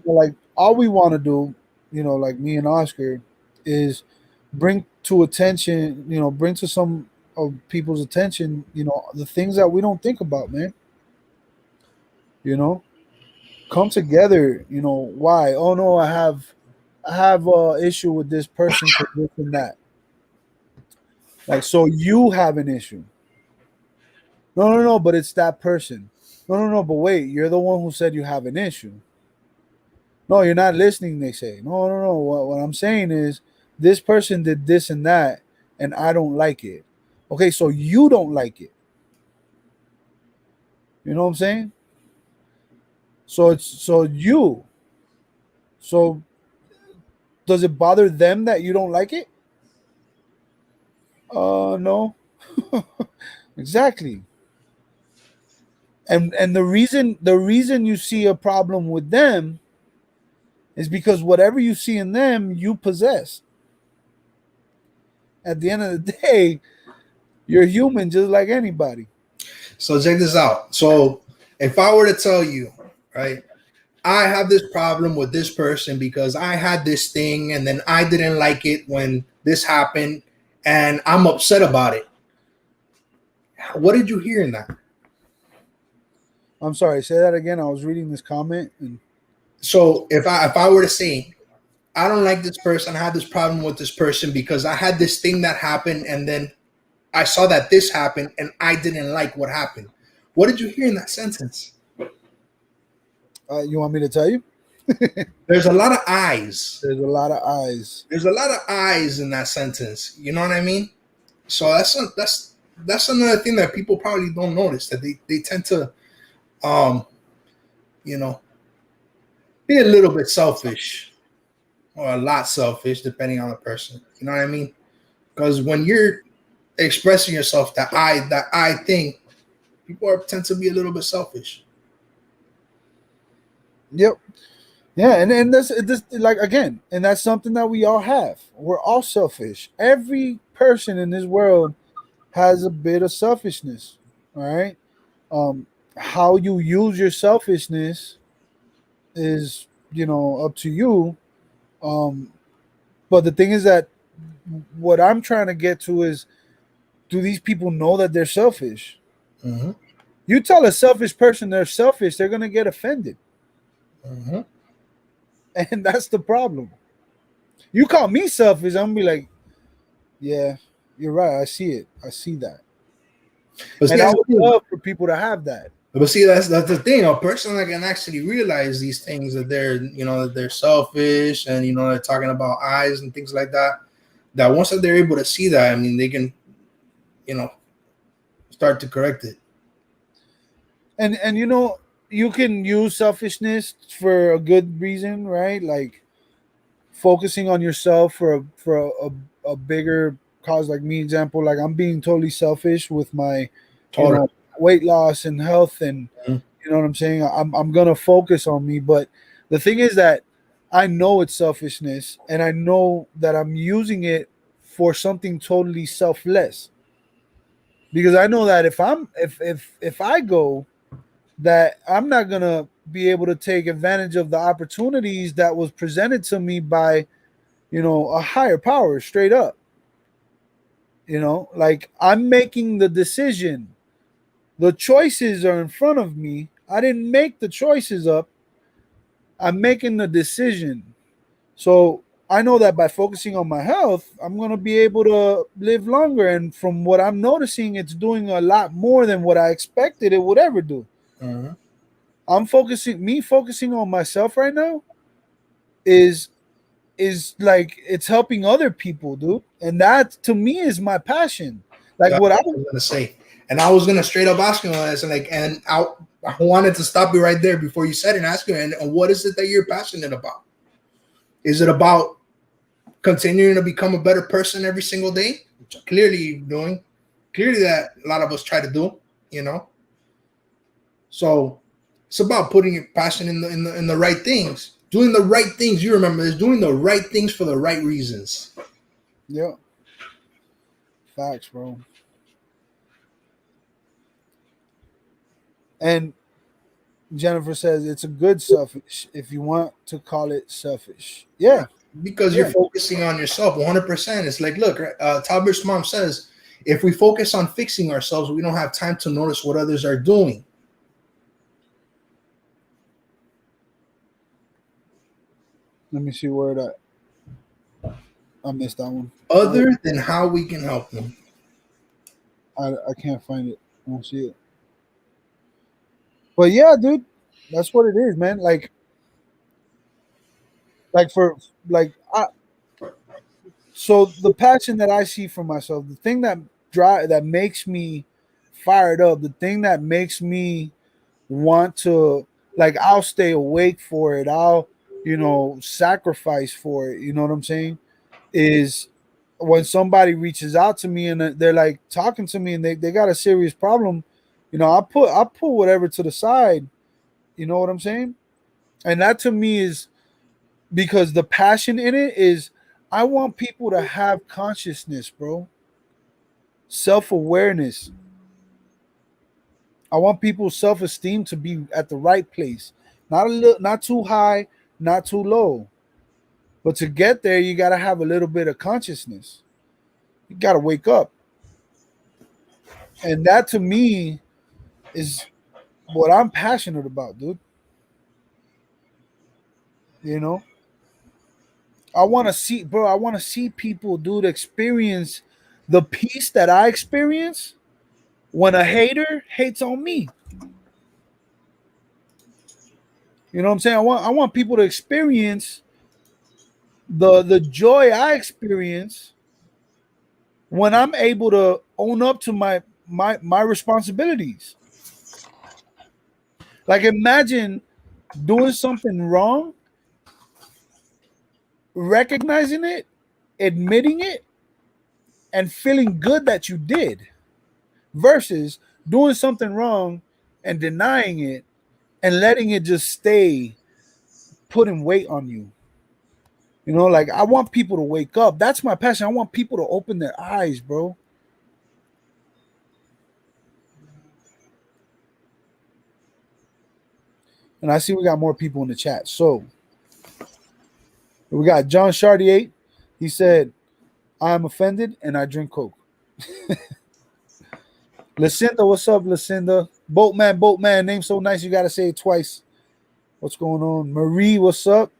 like all we want to do, like me and Oscar, is bring to attention, bring to some of people's attention, the things that we don't think about, man. Come together. Why? Oh no, I have a issue with this person for this and that. Like, so you have an issue. No, no, no, but it's that person. No, no, no, but wait, you're the one who said you have an issue. No, you're not listening, they say. No, no, no. What I'm saying is this person did this and that, and I don't like it. Okay, so you don't like it. You know what I'm saying? So it's so you. So does it bother them that you don't like it? No. Exactly. And the reason you see a problem with them is because whatever you see in them, you possess. At the end of the day, you're human just like anybody. So check this out. So if I were to tell you, right, I have this problem with this person because I had this thing and then I didn't like it when this happened and I'm upset about it. What did you hear in that? I'm sorry, say that again. I was reading this comment and So if I were to say I don't like this person, I had this problem with this person because I had this thing that happened and then I saw that this happened and I didn't like what happened. What did you hear in that sentence? you want me to tell you? There's a lot of eyes. There's a lot of eyes. There's a lot of eyes in that sentence. You know what I mean? So that's another thing that people probably don't notice, that they tend to you know be a little bit selfish or a lot selfish depending on the person. You know what I mean? Because when you're expressing yourself that I think, people tend to be a little bit selfish. Yep. Yeah, and this like again, and that's something that we all have. We're all selfish. Every person in this world has a bit of selfishness. All right. How you use your selfishness is, up to you. Um, but the thing is that what I'm trying to get to is, do these people know that they're selfish? Mm-hmm. You tell a selfish person they're selfish, they're gonna get offended, Mm-hmm. and that's the problem. You call me selfish, I'm gonna be like, yeah, you're right. I see it. I see that, But see, and I that's the would thing. love for people to have that. But see, that's the thing. A person that can actually realize these things, that they're selfish, and they're talking about eyes and things like that. That once that they're able to see that, I mean, they can, you know, start to correct it. And you can use selfishness for a good reason, right? Like focusing on yourself for a bigger cause. Like me, example, like I'm being totally selfish with my, you Totally. know, weight loss and health, and Mhm. you know what I'm saying. I'm gonna focus on me, but the thing is that I know it's selfishness, and I know that I'm using it for something totally selfless, because I know that if I go, that I'm not gonna be able to take advantage of the opportunities that was presented to me by, a higher power, straight up. Like I'm making the decision. The choices are in front of me. I didn't make the choices up. I'm making the decision. So I know that by focusing on my health, I'm gonna be able to live longer. And from what I'm noticing, it's doing a lot more than what I expected it would ever do. Uh-huh. Focusing on myself right now is like it's helping other people, dude. And that to me is my passion. Like That's what I what I was gonna say. And I was gonna straight up ask you on this, and I wanted to stop you right there before you said it and ask you, and what is it that you're passionate about? Is it about continuing to become a better person every single day, which clearly you're doing? Clearly that a lot of us try to do, you know. So it's about putting your passion in the right things, doing the right things. You remember this, doing the right things for the right reasons. yeah, facts, bro. And Jennifer says it's a good selfish if you want to call it selfish. Yeah, Because you're yeah. focusing on yourself 100%. It's like, look, Talbert's mom says, if we focus on fixing ourselves, we don't have time to notice what others are doing. Let me see where that I missed that one. Other than how we can help them. I can't find it. I don't see it. But yeah, dude, that's what it is, man. Like for like I so the passion that I see for myself, the thing that makes me fired up, the thing that makes me want to, like, I'll stay awake for it. I'll, sacrifice for it. You know what I'm saying? Is when somebody reaches out to me and they're like talking to me and they got a serious problem, I put whatever to the side. You know what I'm saying? And that to me is because the passion in it is I want people to have consciousness, bro. Self-awareness. I want people's self-esteem to be at the right place. Not too high, not too low. But to get there, you got to have a little bit of consciousness. You got to wake up. And that to me is what I'm passionate about, dude. You know? I want to see people, dude, experience the peace that I experience when a hater hates on me. You know what I'm saying? I want people to experience the joy I experience when I'm able to own up to my responsibilities. Like imagine doing something wrong, recognizing it, admitting it, and feeling good that you did, versus doing something wrong and denying it and letting it just stay putting weight on you. Like I want people to wake up. That's my passion. I want people to open their eyes, bro. And I see we got more people in the chat. So we got John Chartier. He said, I'm offended and I drink Coke. Lucinda, what's up, Lucinda? Boatman, name so nice you gotta say it twice. What's going on? Marie, what's up?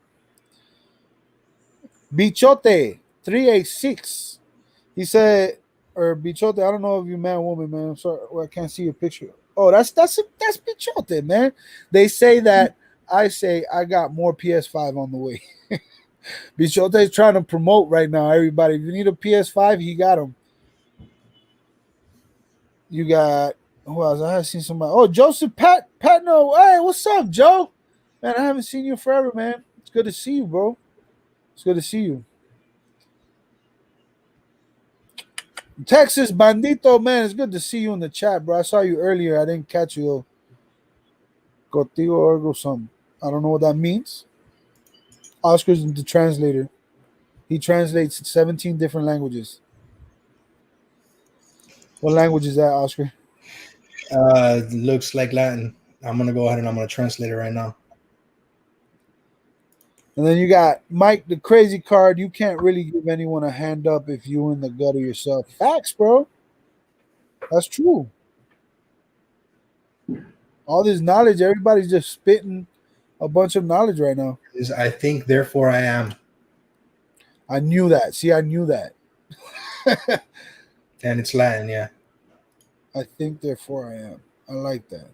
Bichote 386. He said, or Bichote, I don't know if you're man or woman, man. I'm sorry, well, I can't see your picture. Oh, that's Bichote, man. They say that I say I got more PS5 on the way. Bichote is trying to promote right now, everybody. If you need a PS5, he got them. You got who else? I have seen somebody. Oh, Joseph Patno. Hey, what's up, Joe? Man, I haven't seen you forever, man. It's good to see you, bro. It's good to see you. Texas Bandito, man, it's good to see you in the chat, bro. I saw you earlier. I didn't catch you though. Contigo or go some. I don't know what that means. Oscar's the translator. He translates 17 different languages. What language is that, Oscar? Looks like Latin. I'm gonna go ahead and I'm gonna translate it right now. And then you got Mike, the crazy card. You can't really give anyone a hand up if you in the gutter yourself. Facts, bro. That's true. All this knowledge, everybody's just spitting a bunch of knowledge right now. Is I think, therefore I am. I knew that. See, I knew that. And it's Latin, yeah. I think, therefore, I am. I like that.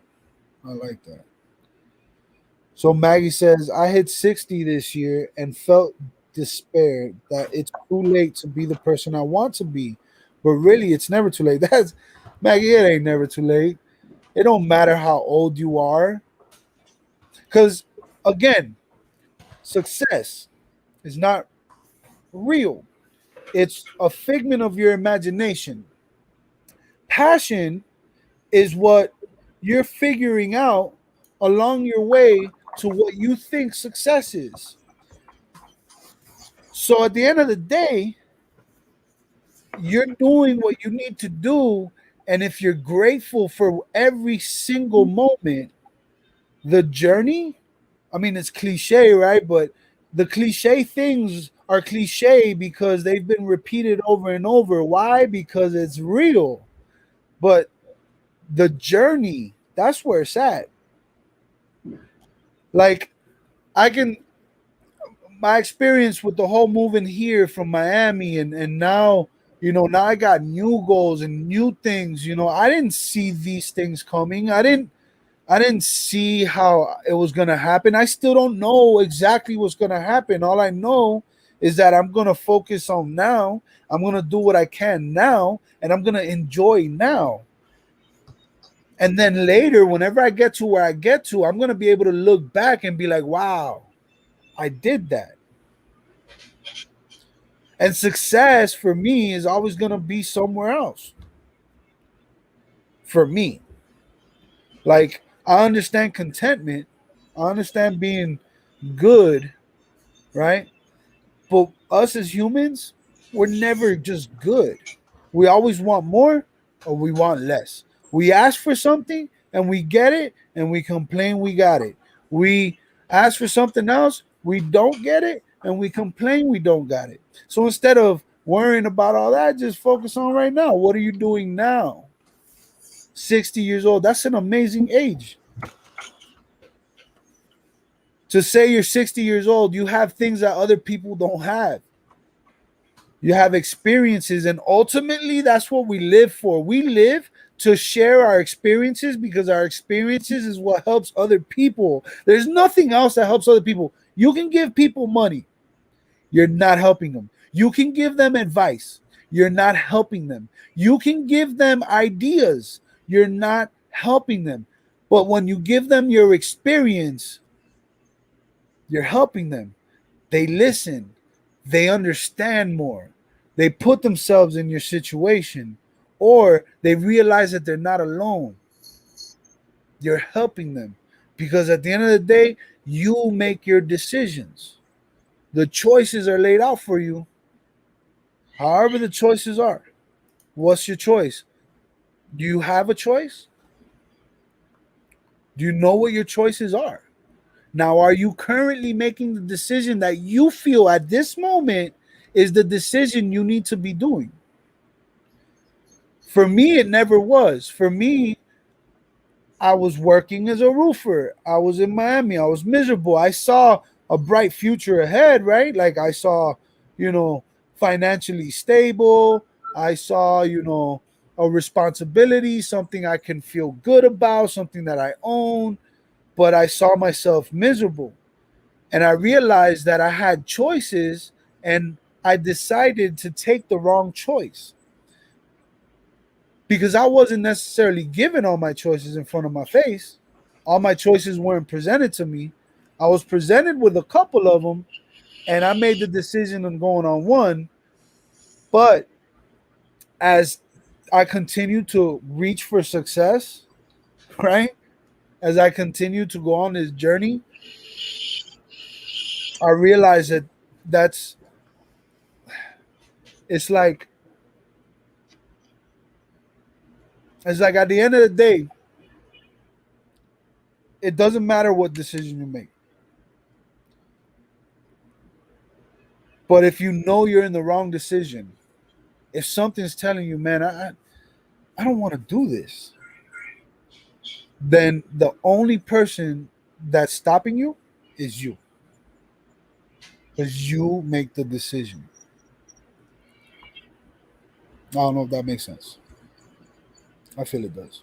I like that. So Maggie says, I hit 60 this year and felt despair that it's too late to be the person I want to be. But really, it's never too late. That's Maggie, it ain't never too late. It don't matter how old you are. Because again, success is not real. It's a figment of your imagination. Passion is what you're figuring out along your way to what you think success is. So at the end of the day, you're doing what you need to do. And if you're grateful for every single moment, the journey, I mean, it's cliche, right? But the cliche things are cliche because they've been repeated over and over. Why? Because it's real. But the journey, that's where it's at. Like, I can, my experience with the whole moving here from Miami and now, now I got new goals and new things. I didn't see these things coming. I didn't see how it was gonna happen. I still don't know exactly what's gonna happen. All I know is that I'm gonna focus on now. I'm gonna do what I can now, and I'm gonna enjoy now. And then later, whenever I get to where I get to, I'm gonna be able to look back and be like, "Wow, I did that." And success for me is always gonna be somewhere else. For me, like I understand contentment. I understand being good, right? But us as humans, we're never just good. We always want more or we want less. We ask for something and we get it and we complain we got it. We ask for something else, we don't get it and we complain we don't got it. So instead of worrying about all that, just focus on right now. What are you doing now? 60 years old, that's an amazing age. To say you're 60 years old, you have things that other people don't have. You have experiences, and ultimately, that's what we live for. We live to share our experiences because our experiences is what helps other people. There's nothing else that helps other people. You can give people money, you're not helping them. You can give them advice, you're not helping them. You can give them ideas, you're not helping them. But when you give them your experience, you're helping them. They listen, they understand more, they put themselves in your situation, or they realize that they're not alone. You're helping them because at the end of the day, you make your decisions. The choices are laid out for you, however, the choices are. What's your choice? Do you have a choice? Do you know what your choices are? Now, are you currently making the decision that you feel at this moment is the decision you need to be doing? For me, it never was. For me, I was working as a roofer. I was in Miami. I was miserable. I saw a bright future ahead, right? Like I saw, you know, financially stable. I saw, a responsibility, something I can feel good about, something that I own. But I saw myself miserable. And I realized that I had choices and I decided to take the wrong choice because I wasn't necessarily given all my choices in front of my face. All my choices weren't presented to me. I was presented with a couple of them and I made the decision on going on one. But as I continued to reach for success, right? As I continued to go on this journey, I realized that that's it's like at the end of the day, it doesn't matter what decision you make. But if you know you're in the wrong decision, if something's telling you, man, I don't want to do this, then the only person that's stopping you is you. Because you make the decision. I don't know if that makes sense. I feel it does.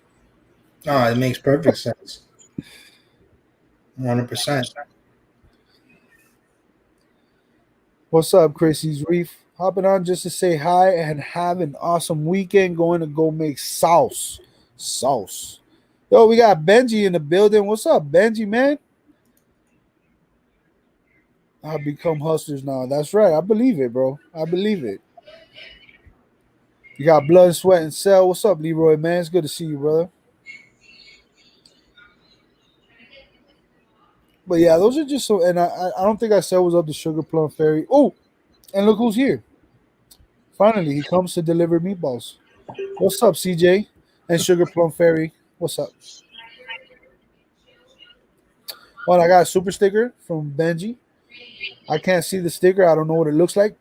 Oh, it makes perfect sense. 100%. What's up, Chrissy's Reef? Hopping on just to say hi and have an awesome weekend. Going to go make sauce. Sauce. Yo, we got Benji in the building. What's up, Benji, man? I become hustlers now. That's right. I believe it, bro. I believe it. You got blood, sweat, and cell. What's up, Leroy, man? It's good to see you, brother. But yeah, those are just so. And I don't think I said what's up to Sugar Plum Fairy. Oh, and look who's here. Finally, he comes to deliver meatballs. What's up, CJ and Sugar Plum Fairy? What's up? Well, I got a super sticker from Benji. I can't see the sticker. I don't know what it looks like.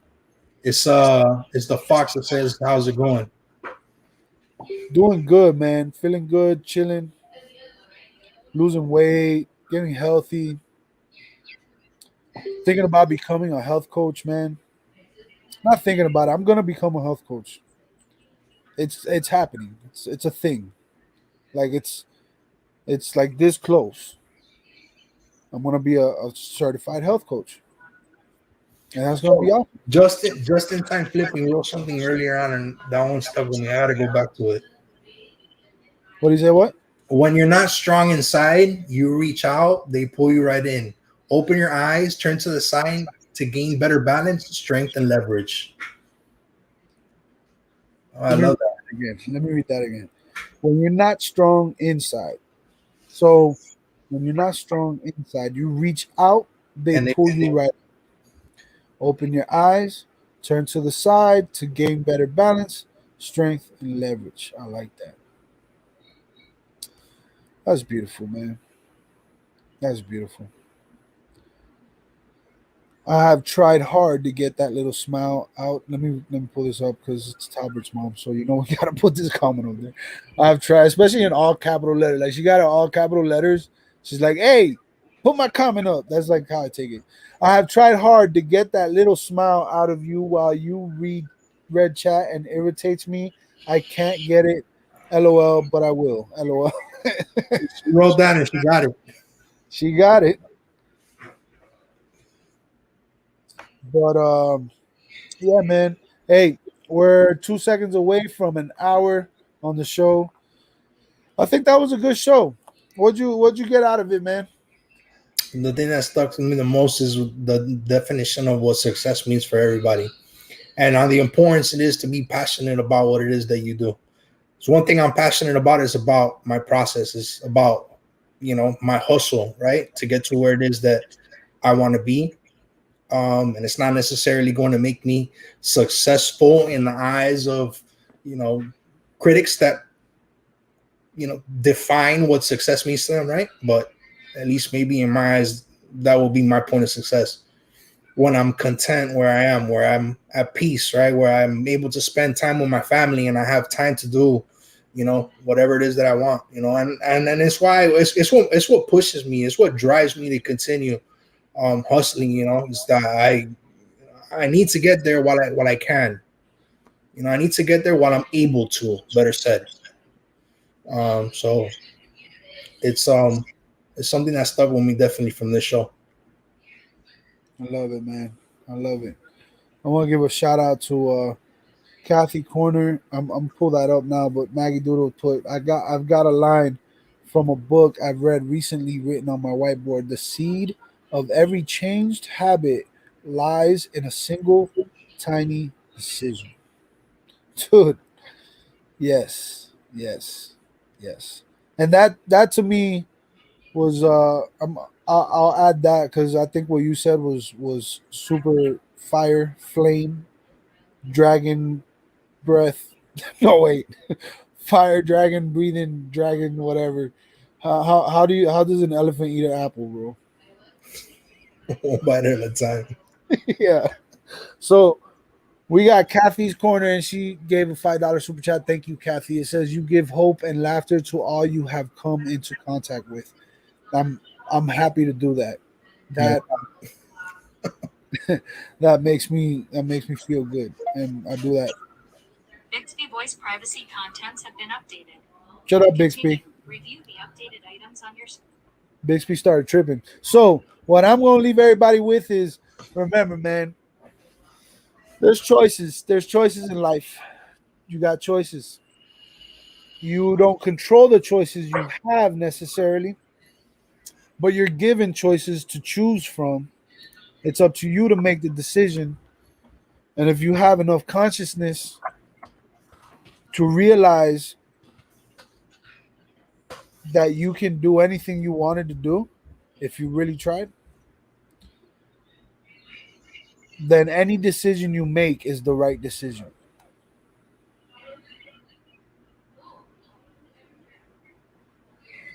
It's the fox that says, "How's it going?" Doing good, man. Feeling good, chilling, losing weight, getting healthy. Thinking about becoming a health coach, man. Not thinking about it. I'm gonna become a health coach. It's happening. It's a thing. Like it's like this close. I'm gonna be a certified health coach, and that's gonna be So awesome. just in time flipping wrote something earlier on, and that one stuck with me. I got to go back to it. What do you say? What? When you're not strong inside, you reach out, they pull you right in. Open your eyes, turn to the side to gain better balance, strength, and leverage. Oh, I Let me read love that. that again. Let me read that again. When you're not strong inside, so when you're not strong inside, you reach out, they And they, pull you right. Open your eyes, turn to the side to gain better balance, strength, and leverage. I like that. That's beautiful, man. That's beautiful. I have tried hard to get that little smile out. Let me pull this up because it's Talbert's mom, so you know we gotta put this comment over there. I've tried, especially in all capital letters. Like she got it all capital letters. She's like, "Hey, put my comment up." That's like how I take it. I have tried hard to get that little smile out of you while you read red chat and irritates me. I can't get it. LOL, but I will. LOL. she wrote down and she got it. She got it, but yeah, man. Hey, we're 2 seconds away from an hour on the show. I think that was a good show. What'd you get out of it, man? The thing that stuck to me the most is the definition of what success means for everybody, and on the importance it is to be passionate about what it is that you do. So one thing I'm passionate about is about my process, is about my hustle, right, to get to where it is that I want to be. And it's not necessarily going to make me successful in the eyes of you know critics that define what success means to them, right? But at least maybe in my eyes, that will be my point of success. When I'm content where I am, where I'm at peace, right? Where I'm able to spend time with my family and I have time to do, whatever it is that I want, and it's why it's what pushes me, it's what drives me to continue hustling, is that I need to get there while I can. I need to get there while I'm able to, better said. So it's something that stuck with me definitely from this show. I love it, man. I love it. I want to give a shout out to Kathy Corner. I'm pull that up now, but Maggie Doodle put I've got a line from a book I've read recently written on my whiteboard. The seed of every changed habit lies in a single tiny decision. Dude, yes, yes, yes. And that to me was I'll add that because I think what you said was super fire, flame, dragon breath. No wait, fire, dragon, breathing, dragon, whatever. How does an elephant eat an apple, bro? One bite at a time. Yeah. So we got Kathy's corner, and she gave a $5 super chat. Thank you, Kathy. It says you give hope and laughter to all you have come into contact with. I'm I'm happy to do that. No, That that makes me feel good, and I do that Bixby voice privacy contents have been updated. Shut up, Bixby. Review the updated items on your Bixby started tripping. So what I'm going to leave everybody with is, remember, man, there's choices. There's choices in life. You got choices. You don't control the choices you have necessarily, but you're given choices to choose from. It's up to you to make the decision. And if you have enough consciousness to realize that you can do anything you wanted to do, if you really tried, then any decision you make is the right decision.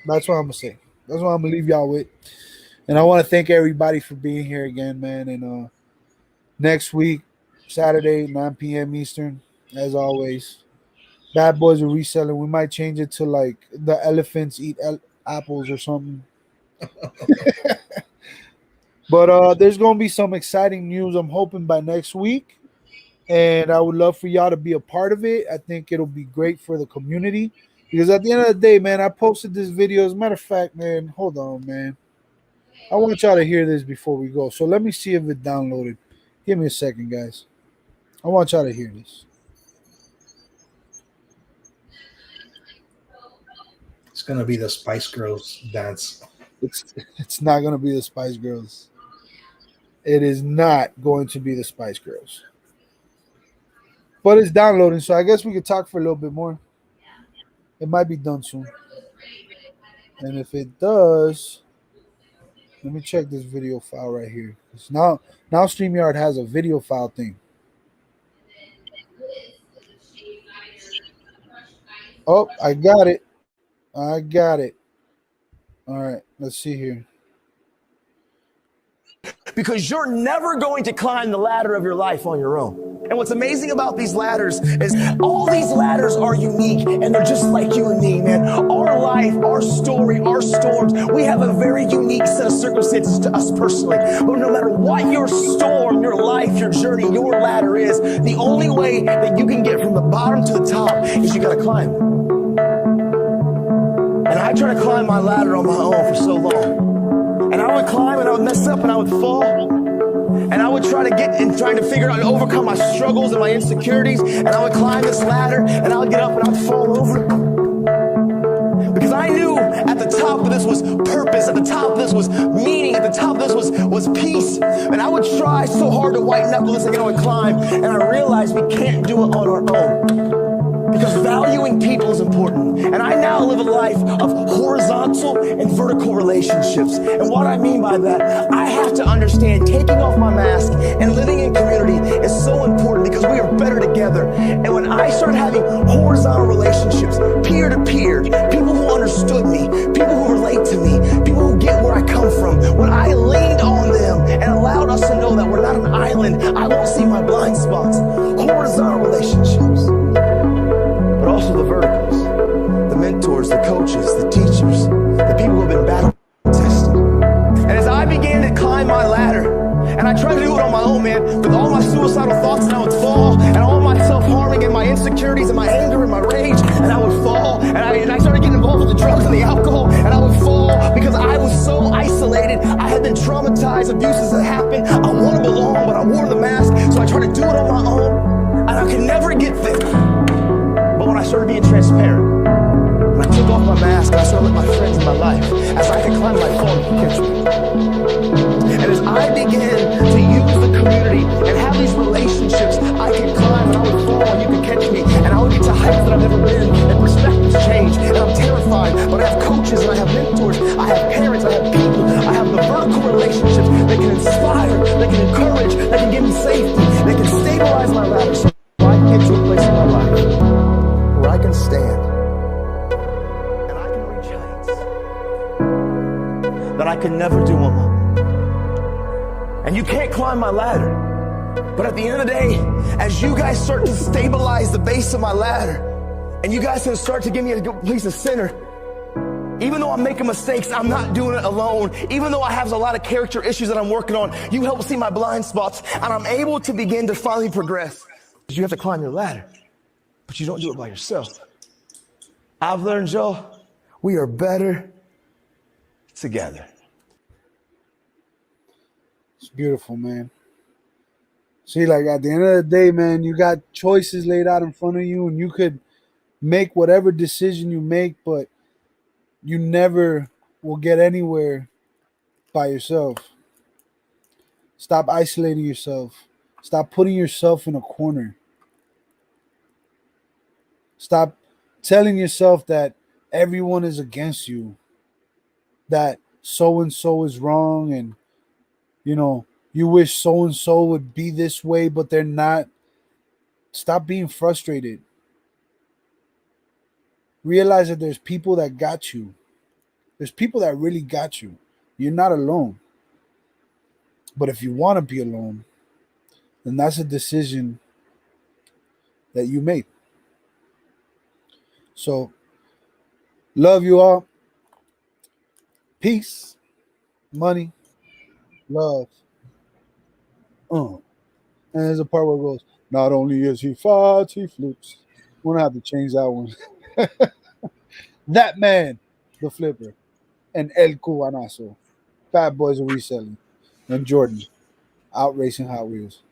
That's what I'm gonna say. That's what I'm gonna leave y'all with. And I want to thank everybody for being here again, man. And next week, Saturday, 9 p.m. Eastern, as always. Bad Boys of Reselling. We might change it to like the elephants eat apples or something. But there's gonna be some exciting news. I'm hoping by next week, and I would love for y'all to be a part of it. I think it'll be great for the community because at the end of the day, man, I posted this video. As a matter of fact, man, hold on, man. I want y'all to hear this before we go. So let me see if it downloaded. Give me a second, guys. I want y'all to hear this. It's gonna be the Spice Girls dance. It's not gonna be the Spice Girls. It is not going to be the Spice Girls. But it's downloading, so I guess we could talk for a little bit more. It might be done soon. And if it does, let me check this video file right here. Now StreamYard has a video file thing. Oh, I got it. I got it. All right, let's see here. Because you're never going to climb the ladder of your life on your own. And what's amazing about these ladders is all these ladders are unique and they're just like you and me, man. Our life, our story, our storms, we have a very unique set of circumstances to us personally. But no matter what your storm, your life, your journey, your ladder is, the only way that you can get from the bottom to the top is you gotta climb. And I tried to climb my ladder on my own for so long. And I would climb and I would mess up and I would fall. And I would try to get and trying to figure out and overcome my struggles and my insecurities. And I would climb this ladder and I would get up and I would fall over. Because I knew at the top of this was purpose, at the top of this was meaning, at the top of this was peace. And I would try so hard to white knuckle this and I would climb. And I realized we can't do it on our own. Because valuing people is important. And I now live a life of horizontal and vertical relationships. And what I mean by that, I have to understand taking off my mask and living in community is so important because we are better together. And when I started having horizontal relationships, peer to peer, people who understood me, people who relate to me, people who get where I come from, when I leaned on them and allowed us to know that we're not an island, I won't see my blind spots. Horizontal relationships. But also the verticals, the mentors, the coaches, the teachers, the people who have been battle tested. And as I began to climb my ladder, and I tried to do it on my own, man, with all my suicidal thoughts, and I would fall, and all my self-harming and my insecurities and my anger and my rage, and I would fall, and I started getting involved with the drugs and the alcohol, and I would fall because I was so isolated. I had been traumatized, abuses had happened. I want to belong, but I wore the mask, so I tried to do it on my own, and I could never get there. But when I started being transparent, when I took off my mask and I started letting my friends in my life, as I could climb my phone, you could catch me. And as I began to use the community and have these relationships, I could climb and I would fall and you could catch me. And I would get to heights that I've never been, and perspectives change. And I'm terrified, but I have coaches and I have mentors, I have parents, I have people, I have the vertical relationships that can inspire, that can encourage, that can give me safety, that can stabilize my ladder so I can get to a place in my life where I can stand and I can reach heights that I could never do on my own. And you can't climb my ladder. But at the end of the day, as you guys start to stabilize the base of my ladder, and you guys can start to give me a good place of center, even though I'm making mistakes, I'm not doing it alone. Even though I have a lot of character issues that I'm working on, you help see my blind spots, and I'm able to begin to finally progress. You have to climb your ladder. but you don't do it by yourself. I've learned, Joe, we are better together. It's beautiful, man. See, like at the end of the day, man, you got choices laid out in front of you, and you could make whatever decision you make, but you never will get anywhere by yourself. Stop isolating yourself. Stop putting yourself in a corner. Stop telling yourself that everyone is against you, that so and so is wrong, and you wish so and so would be this way, but they're not. Stop being frustrated. Realize that there's people that got you. There's people that really got you. You're not alone. But if you want to be alone, then that's a decision that you made. So, love you all. Peace, money, love. And there's a part where it goes, not only is he fat, he flips. We're going to have to change that one. That man, the flipper, and El Cubanaso. Bad Boys of Reselling. And Jordan, out racing Hot Wheels.